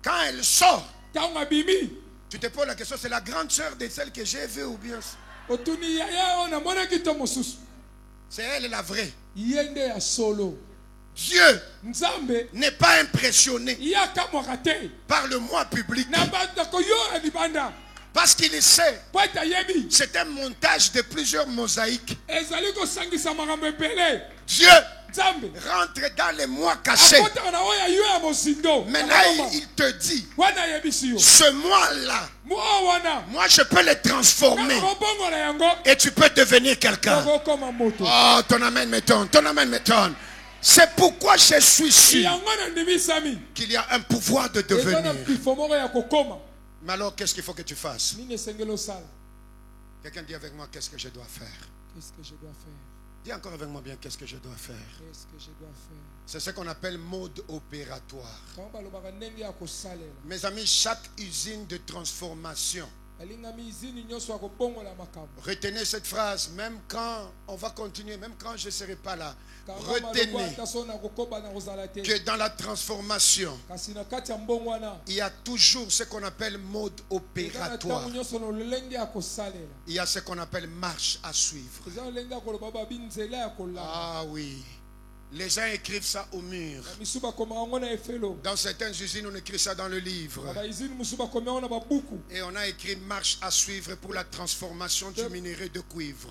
Quand elle sort, tu te poses la question, c'est la grande sœur de celle que j'ai vue ou bien? C'est elle la vraie. Dieu n'est pas impressionné par le moi public. Parce qu'il sait, c'est un montage de plusieurs mosaïques. Dieu rentre dans les mois cachés. Maintenant, il te dit, ce mois-là, moi je peux le transformer et tu peux devenir quelqu'un. Oh, ton amen m'étonne, ton amen m'étonne. C'est pourquoi je suis sûr qu'il y a un pouvoir de devenir. Mais alors, qu'est-ce qu'il faut que tu fasses? Quelqu'un dit avec moi, qu'est-ce que je dois faire? Qu'est-ce que je dois faire? Dis encore avec moi bien, qu'est-ce que je dois faire? Qu'est-ce que je dois faire? C'est ce qu'on appelle mode opératoire. Mes amis, chaque usine de transformation, retenez cette phrase, même quand on va continuer, même quand je ne serai pas là, retenez que dans la transformation, il y a toujours ce qu'on appelle mode opératoire. Il y a ce qu'on appelle marche à suivre. Ah oui. Les gens écrivent ça au mur. Dans certaines usines, on écrit ça dans le livre. Et on a écrit marche à suivre pour la transformation du minerai de cuivre.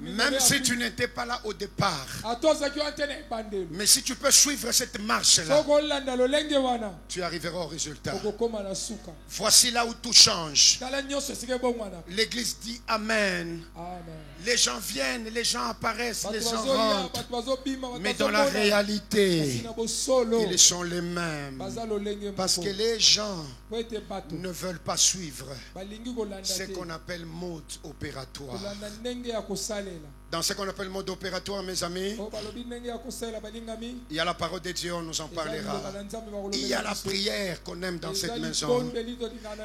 Même si tu n'étais pas là au départ. Mais si tu peux suivre cette marche-là, tu arriveras au résultat. Voici là où tout change. L'église dit Amen. Les gens viennent, les gens apparaissent, les gens rentrent. Mais dans la réalité, ils sont les mêmes. Parce que les gens ne veulent pas suivre ce qu'on appelle mode opératoire. Dans ce qu'on appelle mode opératoire, mes amis, il y a la parole de Dieu, on nous en parlera. Il y a la prière qu'on aime dans cette maison.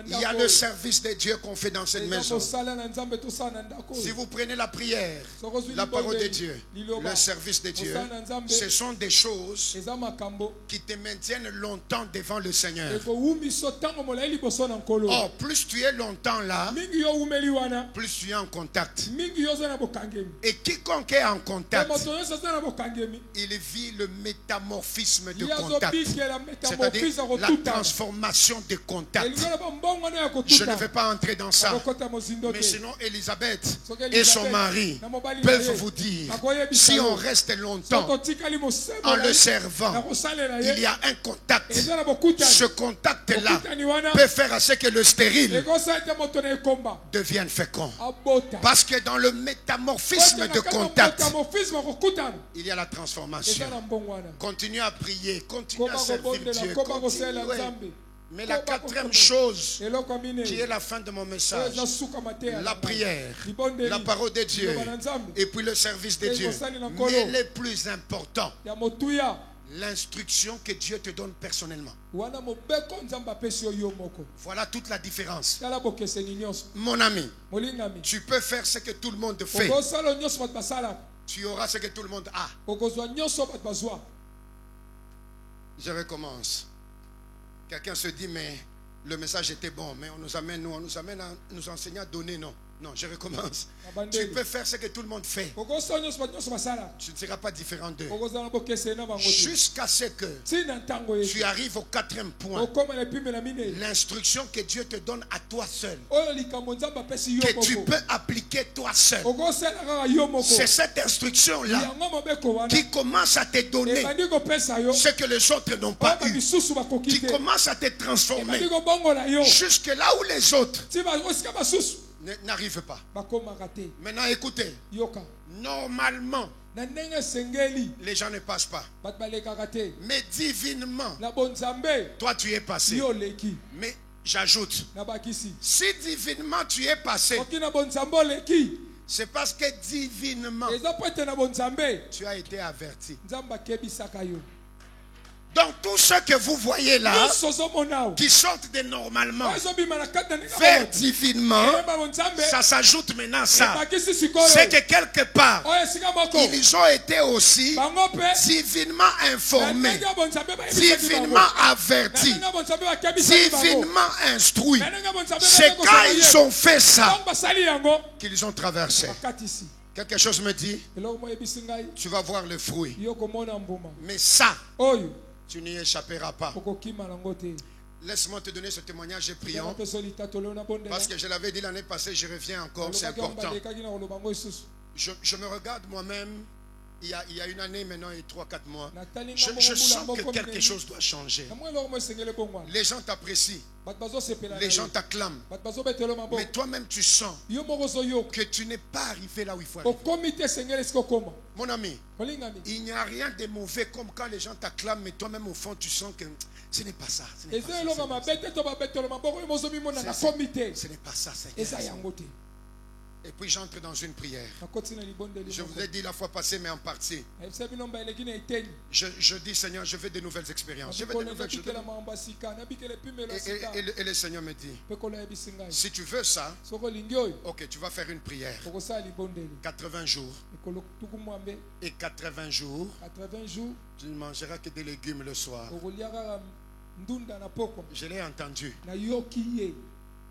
Il y a le service de Dieu qu'on fait dans cette maison. Si vous prenez la prière, la parole de Dieu, le service de Dieu, ce sont des choses qui te maintiennent longtemps devant le Seigneur. Or, plus tu es longtemps là, plus tu es en contact. Et quiconque est en contact, il vit le métamorphisme de contact. C'est-à-dire la transformation de contact. Je ne vais pas entrer dans ça. Mais sinon, Elisabeth et son mari peuvent vous dire, si on reste longtemps en le servant, il y a un contact. Ce contact-là peut faire à ce que le stérile devienne fécond. Parce que dans le métamorphisme de contact, il y a la transformation. Continue à prier, continue à servir Dieu, continuez. Mais la quatrième chose qui est la fin de mon message, la prière, la parole de Dieu et puis le service de Dieu. Mais le plus important, l'instruction que Dieu te donne personnellement. Voilà toute la différence. Mon ami, tu peux faire ce que tout le monde fait. Tu auras ce que tout le monde a. Je recommence. Quelqu'un se dit, mais le message était bon, mais on nous amène à nous enseigner à donner, non. Non, je recommence. Tu peux faire ce que tout le monde fait. Tu ne seras pas différent d'eux. Jusqu'à ce que tu arrives au quatrième point. L'instruction que Dieu te donne à toi seul. Que tu peux appliquer toi seul. C'est cette instruction-là qui commence à te donner ce que les autres n'ont pas eu. Qui commence à te transformer. Jusque là où les autres n'arrive pas. Maintenant écoutez. Normalement, les gens ne passent pas. Mais divinement, toi tu es passé. Mais j'ajoute, si divinement tu es passé, c'est parce que divinement tu as été averti. Donc tout ce que vous voyez là, qui sortent de normalement vers divinement, ça s'ajoute maintenant ça. C'est que quelque part, ils ont été aussi divinement informés, divinement avertis, divinement instruits. C'est quand ils ont fait ça qu'ils ont traversé. Quelque chose me dit, tu vas voir le fruit. Mais ça, tu n'y échapperas pas. Laisse-moi te donner ce témoignage et prions. Parce que je l'avais dit l'année passée, je reviens encore, c'est important. Je me regarde moi-même. Il y a une année maintenant et 3-4 mois. Je sens que quelque chose doit changer. Les gens t'apprécient. Les gens t'acclament. Mais toi-même tu sens que tu n'es pas arrivé là où il faut arriver. Mon ami, il n'y a rien de mauvais comme quand les gens t'acclament, mais toi-même au fond tu sens que ce n'est pas ça. Ce n'est pas ça. Et puis j'entre dans une prière. Je vous ai dit la fois passée, mais en partie. Je dis, Seigneur, je veux de nouvelles expériences. Je veux de nouvelles choses. Et le Seigneur me dit, si tu veux ça, ok, tu vas faire une prière. 80 jours. Et 80 jours, tu ne mangeras que des légumes le soir. Je l'ai entendu.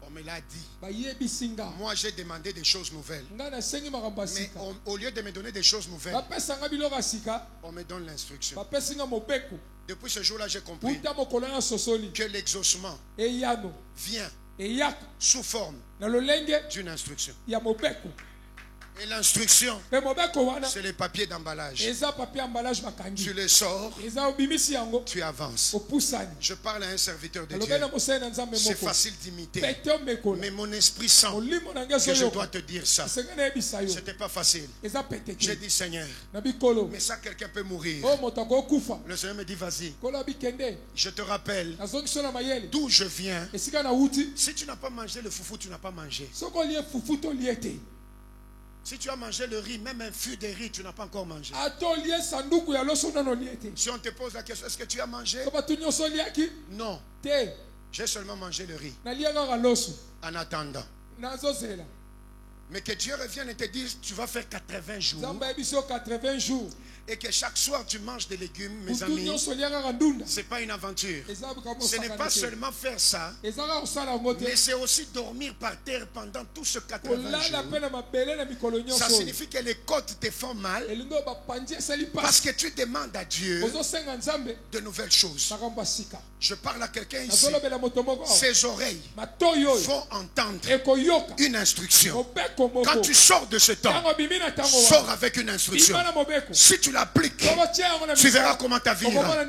On me l'a dit. Moi, j'ai demandé des choses nouvelles. Mais au lieu de me donner des choses nouvelles, on me donne l'instruction. Depuis ce jour-là, j'ai compris que l'exaucement vient sous forme d'une instruction. Et l'instruction, c'est les papiers d'emballage. Tu les sors, tu avances. Je parle à un serviteur de Dieu. C'est facile d'imiter. Mais mon esprit sent que je dois te dire ça. C'était pas facile. J'ai dit, Seigneur, mais ça, quelqu'un peut mourir. Le Seigneur me dit, vas-y. Je te rappelle d'où je viens. Si tu n'as pas mangé le foufou, tu n'as pas mangé. Si tu as mangé le riz, même un fût de riz, tu n'as pas encore mangé. Si on te pose la question, est-ce que tu as mangé? Non. J'ai seulement mangé le riz. En attendant. Mais que Dieu revienne et te dise, tu vas faire 80 jours. Et que chaque soir tu manges des légumes, mes amis, ce n'est pas une aventure. Ce n'est pas seulement faire ça, mais c'est aussi dormir par terre pendant tout ce 80 jours. Ça signifie que les côtes te font mal parce que tu demandes à Dieu de nouvelles choses. Je parle à quelqu'un ici. Ses oreilles vont entendre une instruction. Quand tu sors de ce temps, sors avec une instruction. Si tu l'appliques, tu verras comment ta vie ira.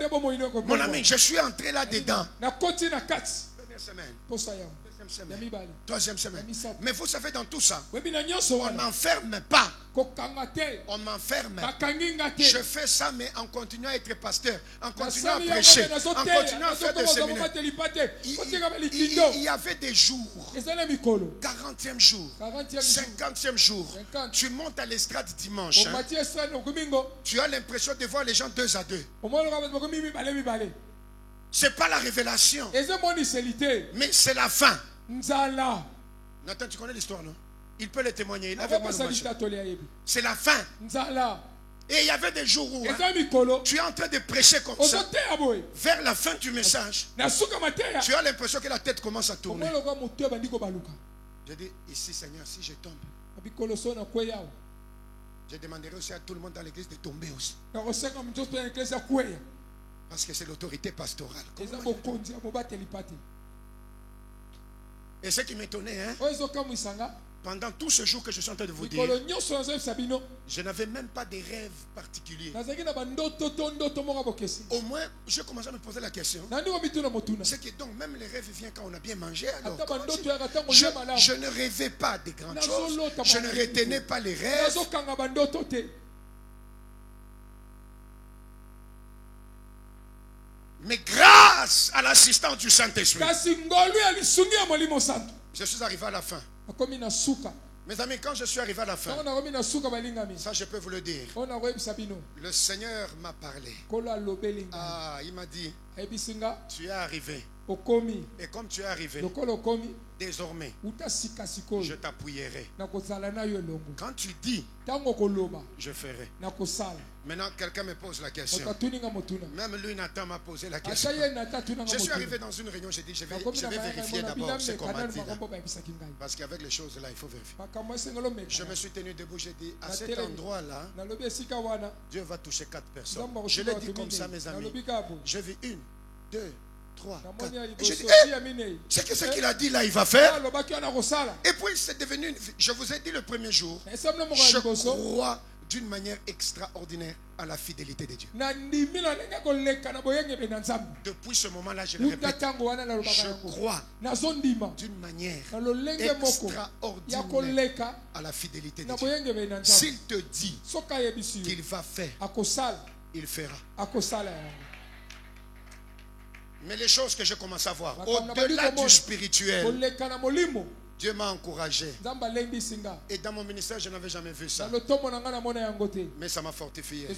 Mon ami, je suis entré là-dedans. Première semaine. Deuxième semaine. Troisième semaine. Mais vous savez, dans tout ça, on ne m'enferme pas. On ne m'enferme. Je fais ça, mais en continuant à être pasteur, en continuant à prêcher, en continuant à faire des séminaires. Il y avait des jours, 40e jour, 50e jour. Tu montes à l'estrade dimanche. Tu as l'impression de voir les gens 2 à 2. Ce n'est pas la révélation, mais c'est la fin. Nathan, tu connais l'histoire, non? Il peut le témoigner. C'est la fin. Et il y avait des jours où tu es en train de prêcher comme ça. Vers la fin du message, tu as l'impression que la tête commence à tourner. Je dis, ici Seigneur, si je tombe, je demanderai aussi à tout le monde dans l'église de tomber aussi. Parce que c'est l'autorité pastorale. Et ce qui m'étonnait, pendant tout ce jour que je suis en train de vous dire, je n'avais même pas de rêve particulier. Au moins, je commençais à me poser la question. C'est que donc même les rêves viennent quand on a bien mangé. Alors, je ne rêvais pas de grandes choses. Je ne retenais pas les rêves. Mais grâce à l'assistance du Saint-Esprit, je suis arrivé à la fin. Mes amis, quand je suis arrivé à la fin, ça je peux vous le dire, le Seigneur m'a parlé. Il m'a dit, tu es arrivé. Et comme tu es arrivé, désormais, je t'appuierai. Quand tu dis, je ferai. Maintenant, quelqu'un me pose la question. Même lui, Nathan, m'a posé la question. Je suis arrivé dans une réunion, j'ai dit, je vais vérifier d'abord ce qu'on m'a dit. Parce qu'avec les choses là, il faut vérifier. Je me suis tenu debout, j'ai dit, à cet endroit-là, Dieu va toucher 4 personnes. Je l'ai dit comme ça, mes amis. Je vis 1, 2, 3, 4. Et je dis, c'est que ce qu'il a dit là, il va faire. Et puis c'est devenu, je vous ai dit le premier jour, je crois d'une manière extraordinaire à la fidélité de Dieu. Depuis ce moment-là, je le répète, je crois d'une manière extraordinaire à la fidélité de Dieu. S'il te dit qu'il va faire, il fera. Mais les choses que je commence à voir, au-delà du spirituel, Dieu m'a encouragé. Et dans mon ministère, je n'avais jamais vu ça. Mais ça m'a fortifié.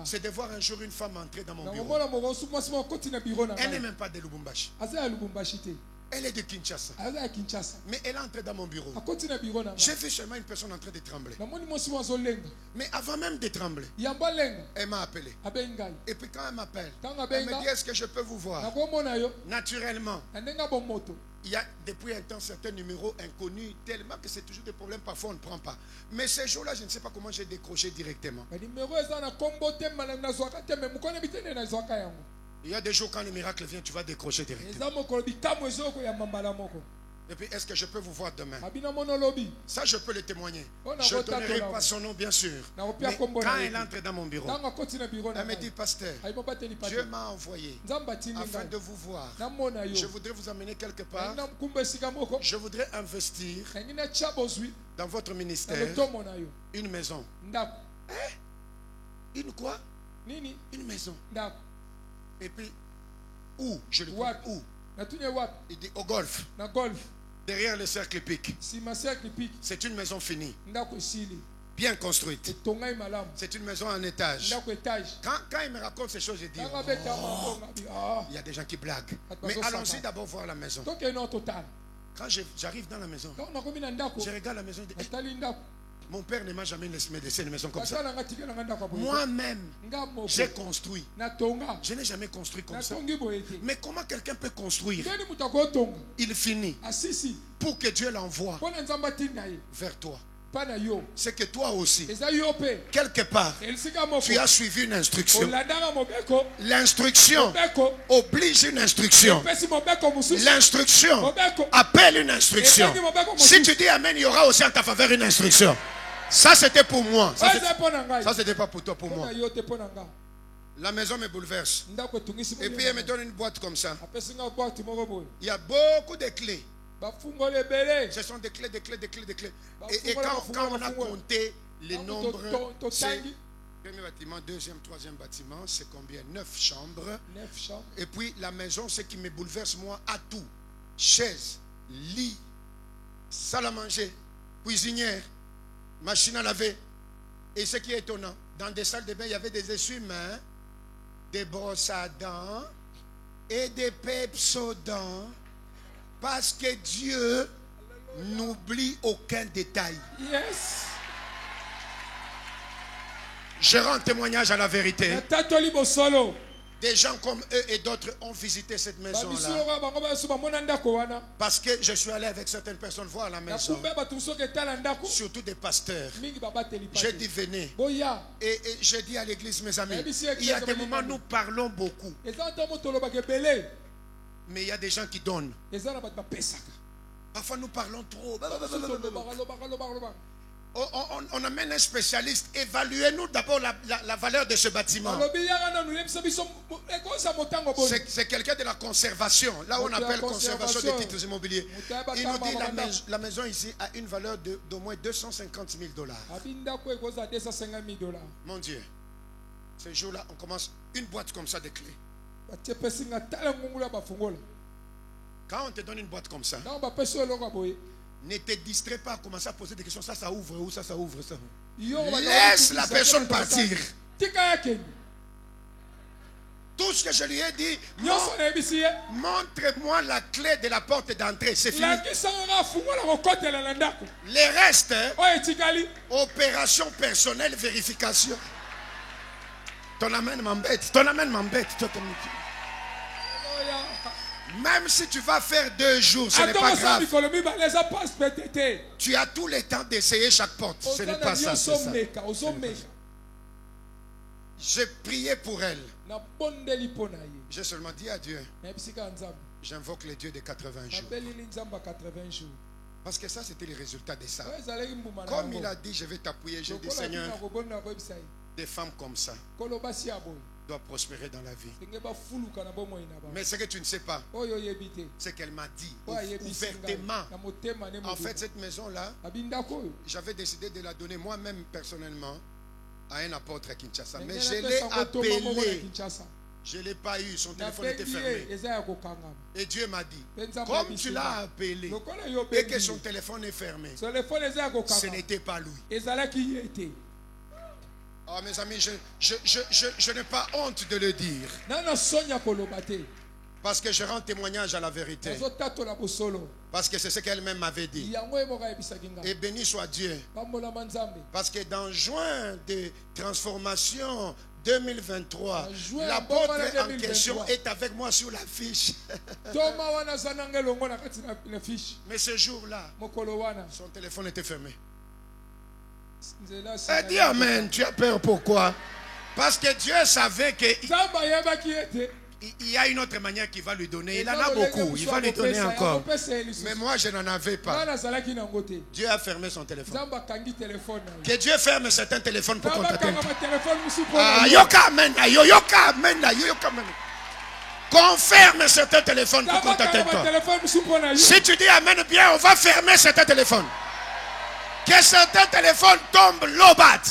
C'est de voir un jour une femme entrer dans mon bureau. Elle n'est même pas de Lubumbashi. Elle est de Kinshasa. Mais elle est entrée dans mon bureau. J'ai vu seulement une personne en train de trembler. Mais avant même de trembler, elle m'a appelé. Et puis quand elle m'appelle, elle me dit, est-ce que je peux vous voir? Naturellement, il y a depuis un temps certains numéros inconnus, tellement que c'est toujours des problèmes, parfois on ne prend pas. Mais ces jours-là, je ne sais pas comment j'ai décroché directement. Il y a des jours quand le miracle vient, tu vas décrocher directement. Et puis, est-ce que je peux vous voir demain? Ça, je peux le témoigner. Je ne donnerai pas son nom, bien sûr. Mais quand elle entre dans mon bureau, elle me dit, pasteur, Dieu m'a envoyé afin de vous voir. Je voudrais vous amener quelque part. Je voudrais investir dans votre ministère une maison. Une quoi? Une maison. Et puis, où? Je le vois où? Il dit au golf. Derrière le cercle pic. C'est une maison finie. Bien construite. C'est une maison en étage. Quand il me raconte ces choses, je dis, oh, il y a des gens qui blaguent. Mais allons-y d'abord voir la maison. Quand j'arrive dans la maison, je regarde la maison et dis, mon père ne m'a jamais laissé une maison comme ça. Moi-même, j'ai construit. Je n'ai jamais construit comme ça. Mais comment quelqu'un peut construire? Il finit pour que Dieu l'envoie vers toi. C'est que toi aussi, quelque part, tu as suivi une instruction. L'instruction oblige une instruction. L'instruction appelle une instruction. Si tu dis Amen, il y aura aussi en ta faveur une instruction. Ça, c'était pour moi. Ça, c'était pas pour toi, pour moi. La maison me bouleverse. Et puis, elle me donne une boîte comme ça. Il y a beaucoup de clés. Ce sont des clés. Et quand on a compté les nombres, c'est premier bâtiment, deuxième, troisième bâtiment, c'est combien? 9 chambres. Et puis, la maison, ce qui me bouleverse, moi, a tout. Chaise, lit, salle à manger, cuisinière, machine à laver. Et ce qui est étonnant, dans des salles de bain, il y avait des essuie-mains, des brosses à dents et des Pepsodents. Parce que Dieu n'oublie aucun détail. Yes. Je rends témoignage à la vérité. Des gens comme eux et d'autres ont visité cette maison-là. Parce que je suis allé avec certaines personnes voir la maison. Surtout des pasteurs. J'ai dit venez. Et j'ai dit à l'église, mes amis, il y a des moments où nous parlons beaucoup. Mais il y a des gens qui donnent. Parfois nous parlons trop. On amène un spécialiste. Évaluez-nous d'abord la valeur de ce bâtiment. C'est quelqu'un de la conservation. Là où on appelle conservation des titres immobiliers. Il nous dit la maison ici a une valeur d'au moins 250 000 $. Mon Dieu. Ce jour-là, on commence une boîte comme ça de clés. Quand on te donne une boîte comme ça, ne te distrais pas à commencer à poser des questions. Ça ouvre ou ça ouvre ça. Laisse la personne partir. Tout ce que je lui ai dit, montre-moi la clé de la porte d'entrée. C'est fini. Les restes, opération personnelle, vérification. Ton amène m'embête. Ton amène m'embête. Même si tu vas faire 2 jours, ce n'est pas grave. Tu as tout le temps d'essayer chaque porte. Ce n'est pas ça. J'ai prié pour elle. J'ai seulement dit à Dieu, j'invoque le Dieu de 80 jours. Parce que ça, c'était le résultat de ça. Comme il a dit, je vais t'appuyer, j'ai dit, Seigneur, des femmes comme ça doivent prospérer dans la vie. Mais ce que tu ne sais pas, c'est qu'elle m'a dit ouvertement. En fait, cette maison-là, j'avais décidé de la donner moi-même personnellement à un apôtre à Kinshasa. Mais je l'ai appelé. Je ne l'ai pas eu. Son téléphone était fermé. Et Dieu m'a dit, comme tu l'as appelé et que son téléphone est fermé, ce n'était pas lui. Oh mes amis, je n'ai pas honte de le dire. Parce que je rends témoignage à la vérité. Parce que c'est ce qu'elle-même m'avait dit. Et béni soit Dieu. Parce que dans juin de transformation 2023, l'apôtre en question est avec moi sur la fiche. Mais ce jour-là, son téléphone était fermé. Elle dit amen. Tu as peur pourquoi? Parce que Dieu savait que il y a une autre manière qu'il va lui donner. Il en a beaucoup. Il va lui donner encore. Mais moi, je n'en avais pas. Dieu a fermé son téléphone. Que Dieu ferme certains téléphones pour qu'on t'attende. Qu'on ferme certains téléphones pour qu'on t'attende. Si tu dis amen bien, on va fermer certains téléphones. Que certains téléphones tombent lobat.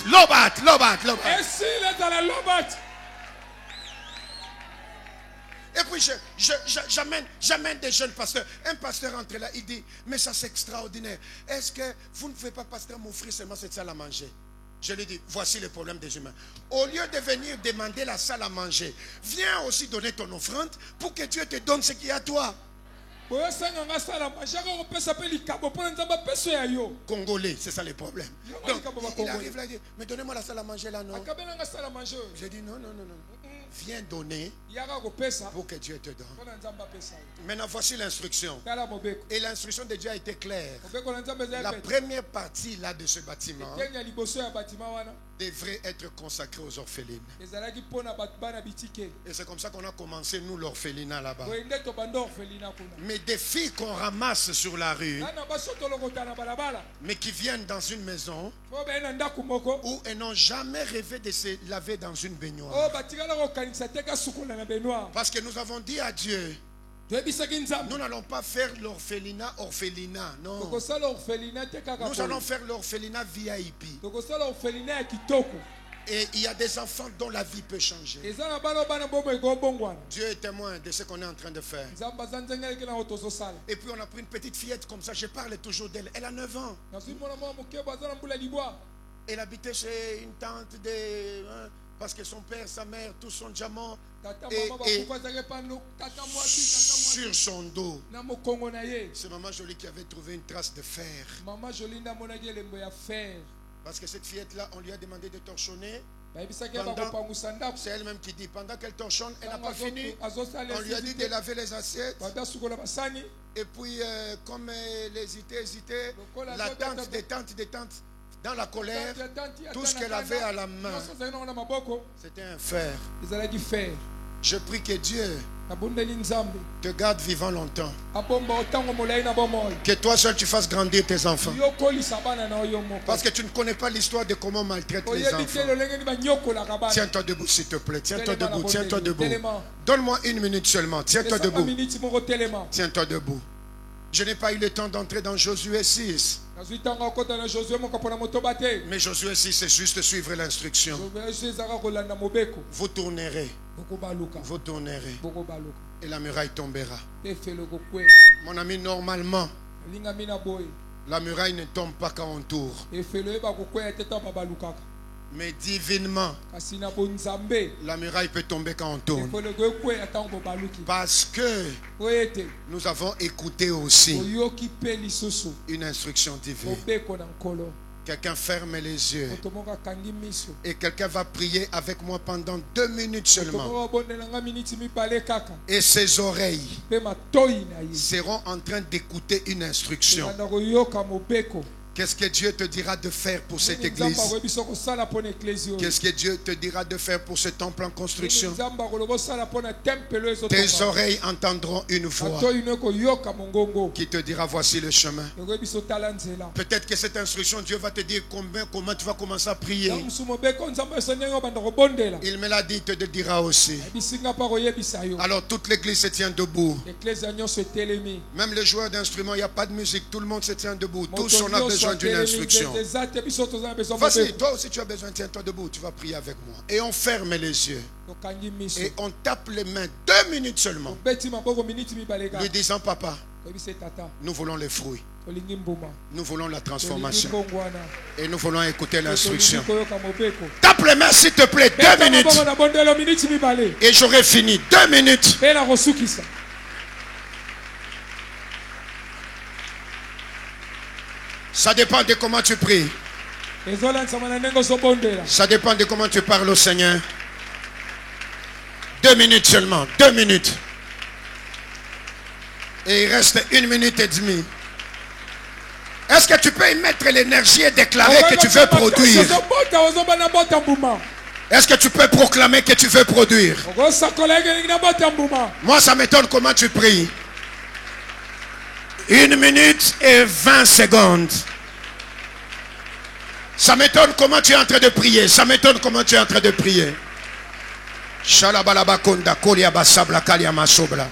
Et puis j'amène des jeunes pasteurs. Un pasteur entre là, il dit, mais ça c'est extraordinaire. Est-ce que vous ne pouvez pas, pasteur, m'offrir seulement cette salle à manger? Je lui dis, voici le problème des humains. Au lieu de venir demander la salle à manger, viens aussi donner ton offrande pour que Dieu te donne ce qu'il y a à toi. Congolais, c'est ça le problème. Donc, il arrive là, il dit, mais donnez-moi la salle à manger là, non? J'ai dit, non. Viens donner pour que Dieu te donne. Maintenant, voici l'instruction. Et l'instruction de Dieu a été claire. La première partie là de ce bâtiment devrait être consacrée aux orphelines. Et c'est comme ça qu'on a commencé, nous, l'orphelinat là-bas. Mais des filles qu'on ramasse sur la rue, mais qui viennent dans une maison où elles n'ont jamais rêvé de se laver dans une baignoire. Parce que nous avons dit à Dieu, nous n'allons pas faire l'orphelinat, non. Nous allons faire l'orphelinat VIP. Et il y a des enfants dont la vie peut changer. Dieu est témoin de ce qu'on est en train de faire. Et puis on a pris une petite fillette comme ça, je parle toujours d'elle. Elle a 9 ans. Elle habitait chez une tante parce que son père, sa mère, tout son diamant et sur son dos. C'est Maman Jolie qui avait trouvé une trace de fer. Parce que cette fillette-là, on lui a demandé de torchonner. C'est elle-même qui dit, pendant qu'elle torchonne, elle n'a pas fini. On lui a dit de laver les assiettes. Et puis, comme elle hésitait, la tante des tantes, dans la colère, tout ce qu'elle avait à la main, c'était un fer. Je prie que Dieu te garde vivant longtemps. Que toi seul tu fasses grandir tes enfants. Parce que tu ne connais pas l'histoire de comment on maltraite les enfants. Tiens-toi debout s'il te plaît. Tiens-toi debout. Donne-moi 1 minute seulement. Tiens-toi debout. Tiens-toi debout. Je n'ai pas eu le temps d'entrer dans Josué 6. Mais Josué 6, c'est juste suivre l'instruction. Vous tournerez. Et la muraille tombera. Mon ami, normalement, la muraille ne tombe pas quand on tourne. Mais divinement, la muraille peut tomber quand on tourne. Parce que nous avons écouté aussi une instruction divine. Quelqu'un ferme les yeux et quelqu'un va prier avec moi pendant 2 minutes seulement. Et ses oreilles seront en train d'écouter une instruction. Qu'est-ce que Dieu te dira de faire pour cette église? Qu'est-ce que Dieu te dira de faire pour ce temple en construction? Tes oreilles entendront une voix qui te dira voici le chemin. Peut-être que cette instruction, Dieu va te dire comment tu vas commencer à prier. Il me l'a dit, il te le dira aussi. Alors toute l'église se tient debout. Même les joueurs d'instruments, il n'y a pas de musique, tout le monde se tient debout. Tous on a besoin d'une instruction. Vas-y, toi aussi tu as besoin, tiens-toi debout, tu vas prier avec moi. Et on ferme les yeux. Et on tape les mains 2 minutes seulement. Lui disant, papa, nous voulons les fruits. Nous voulons la transformation. Et nous voulons écouter l'instruction. Tape les mains s'il te plaît, 2 minutes. Et j'aurai fini, 2 minutes. Ça dépend de comment tu pries. Ça dépend de comment tu parles au Seigneur. 2 minutes seulement. 2 minutes. Et il reste 1 minute et demie. Est-ce que tu peux y mettre l'énergie et déclarer que tu veux produire? Est-ce que tu peux proclamer que tu veux produire? Moi, ça m'étonne comment tu pries. 1 minute et 20 secondes. Ça m'étonne comment tu es en train de prier. Ça m'étonne comment tu es en train de prier. Shalabalabakonda koliabasabla kaliamasobla.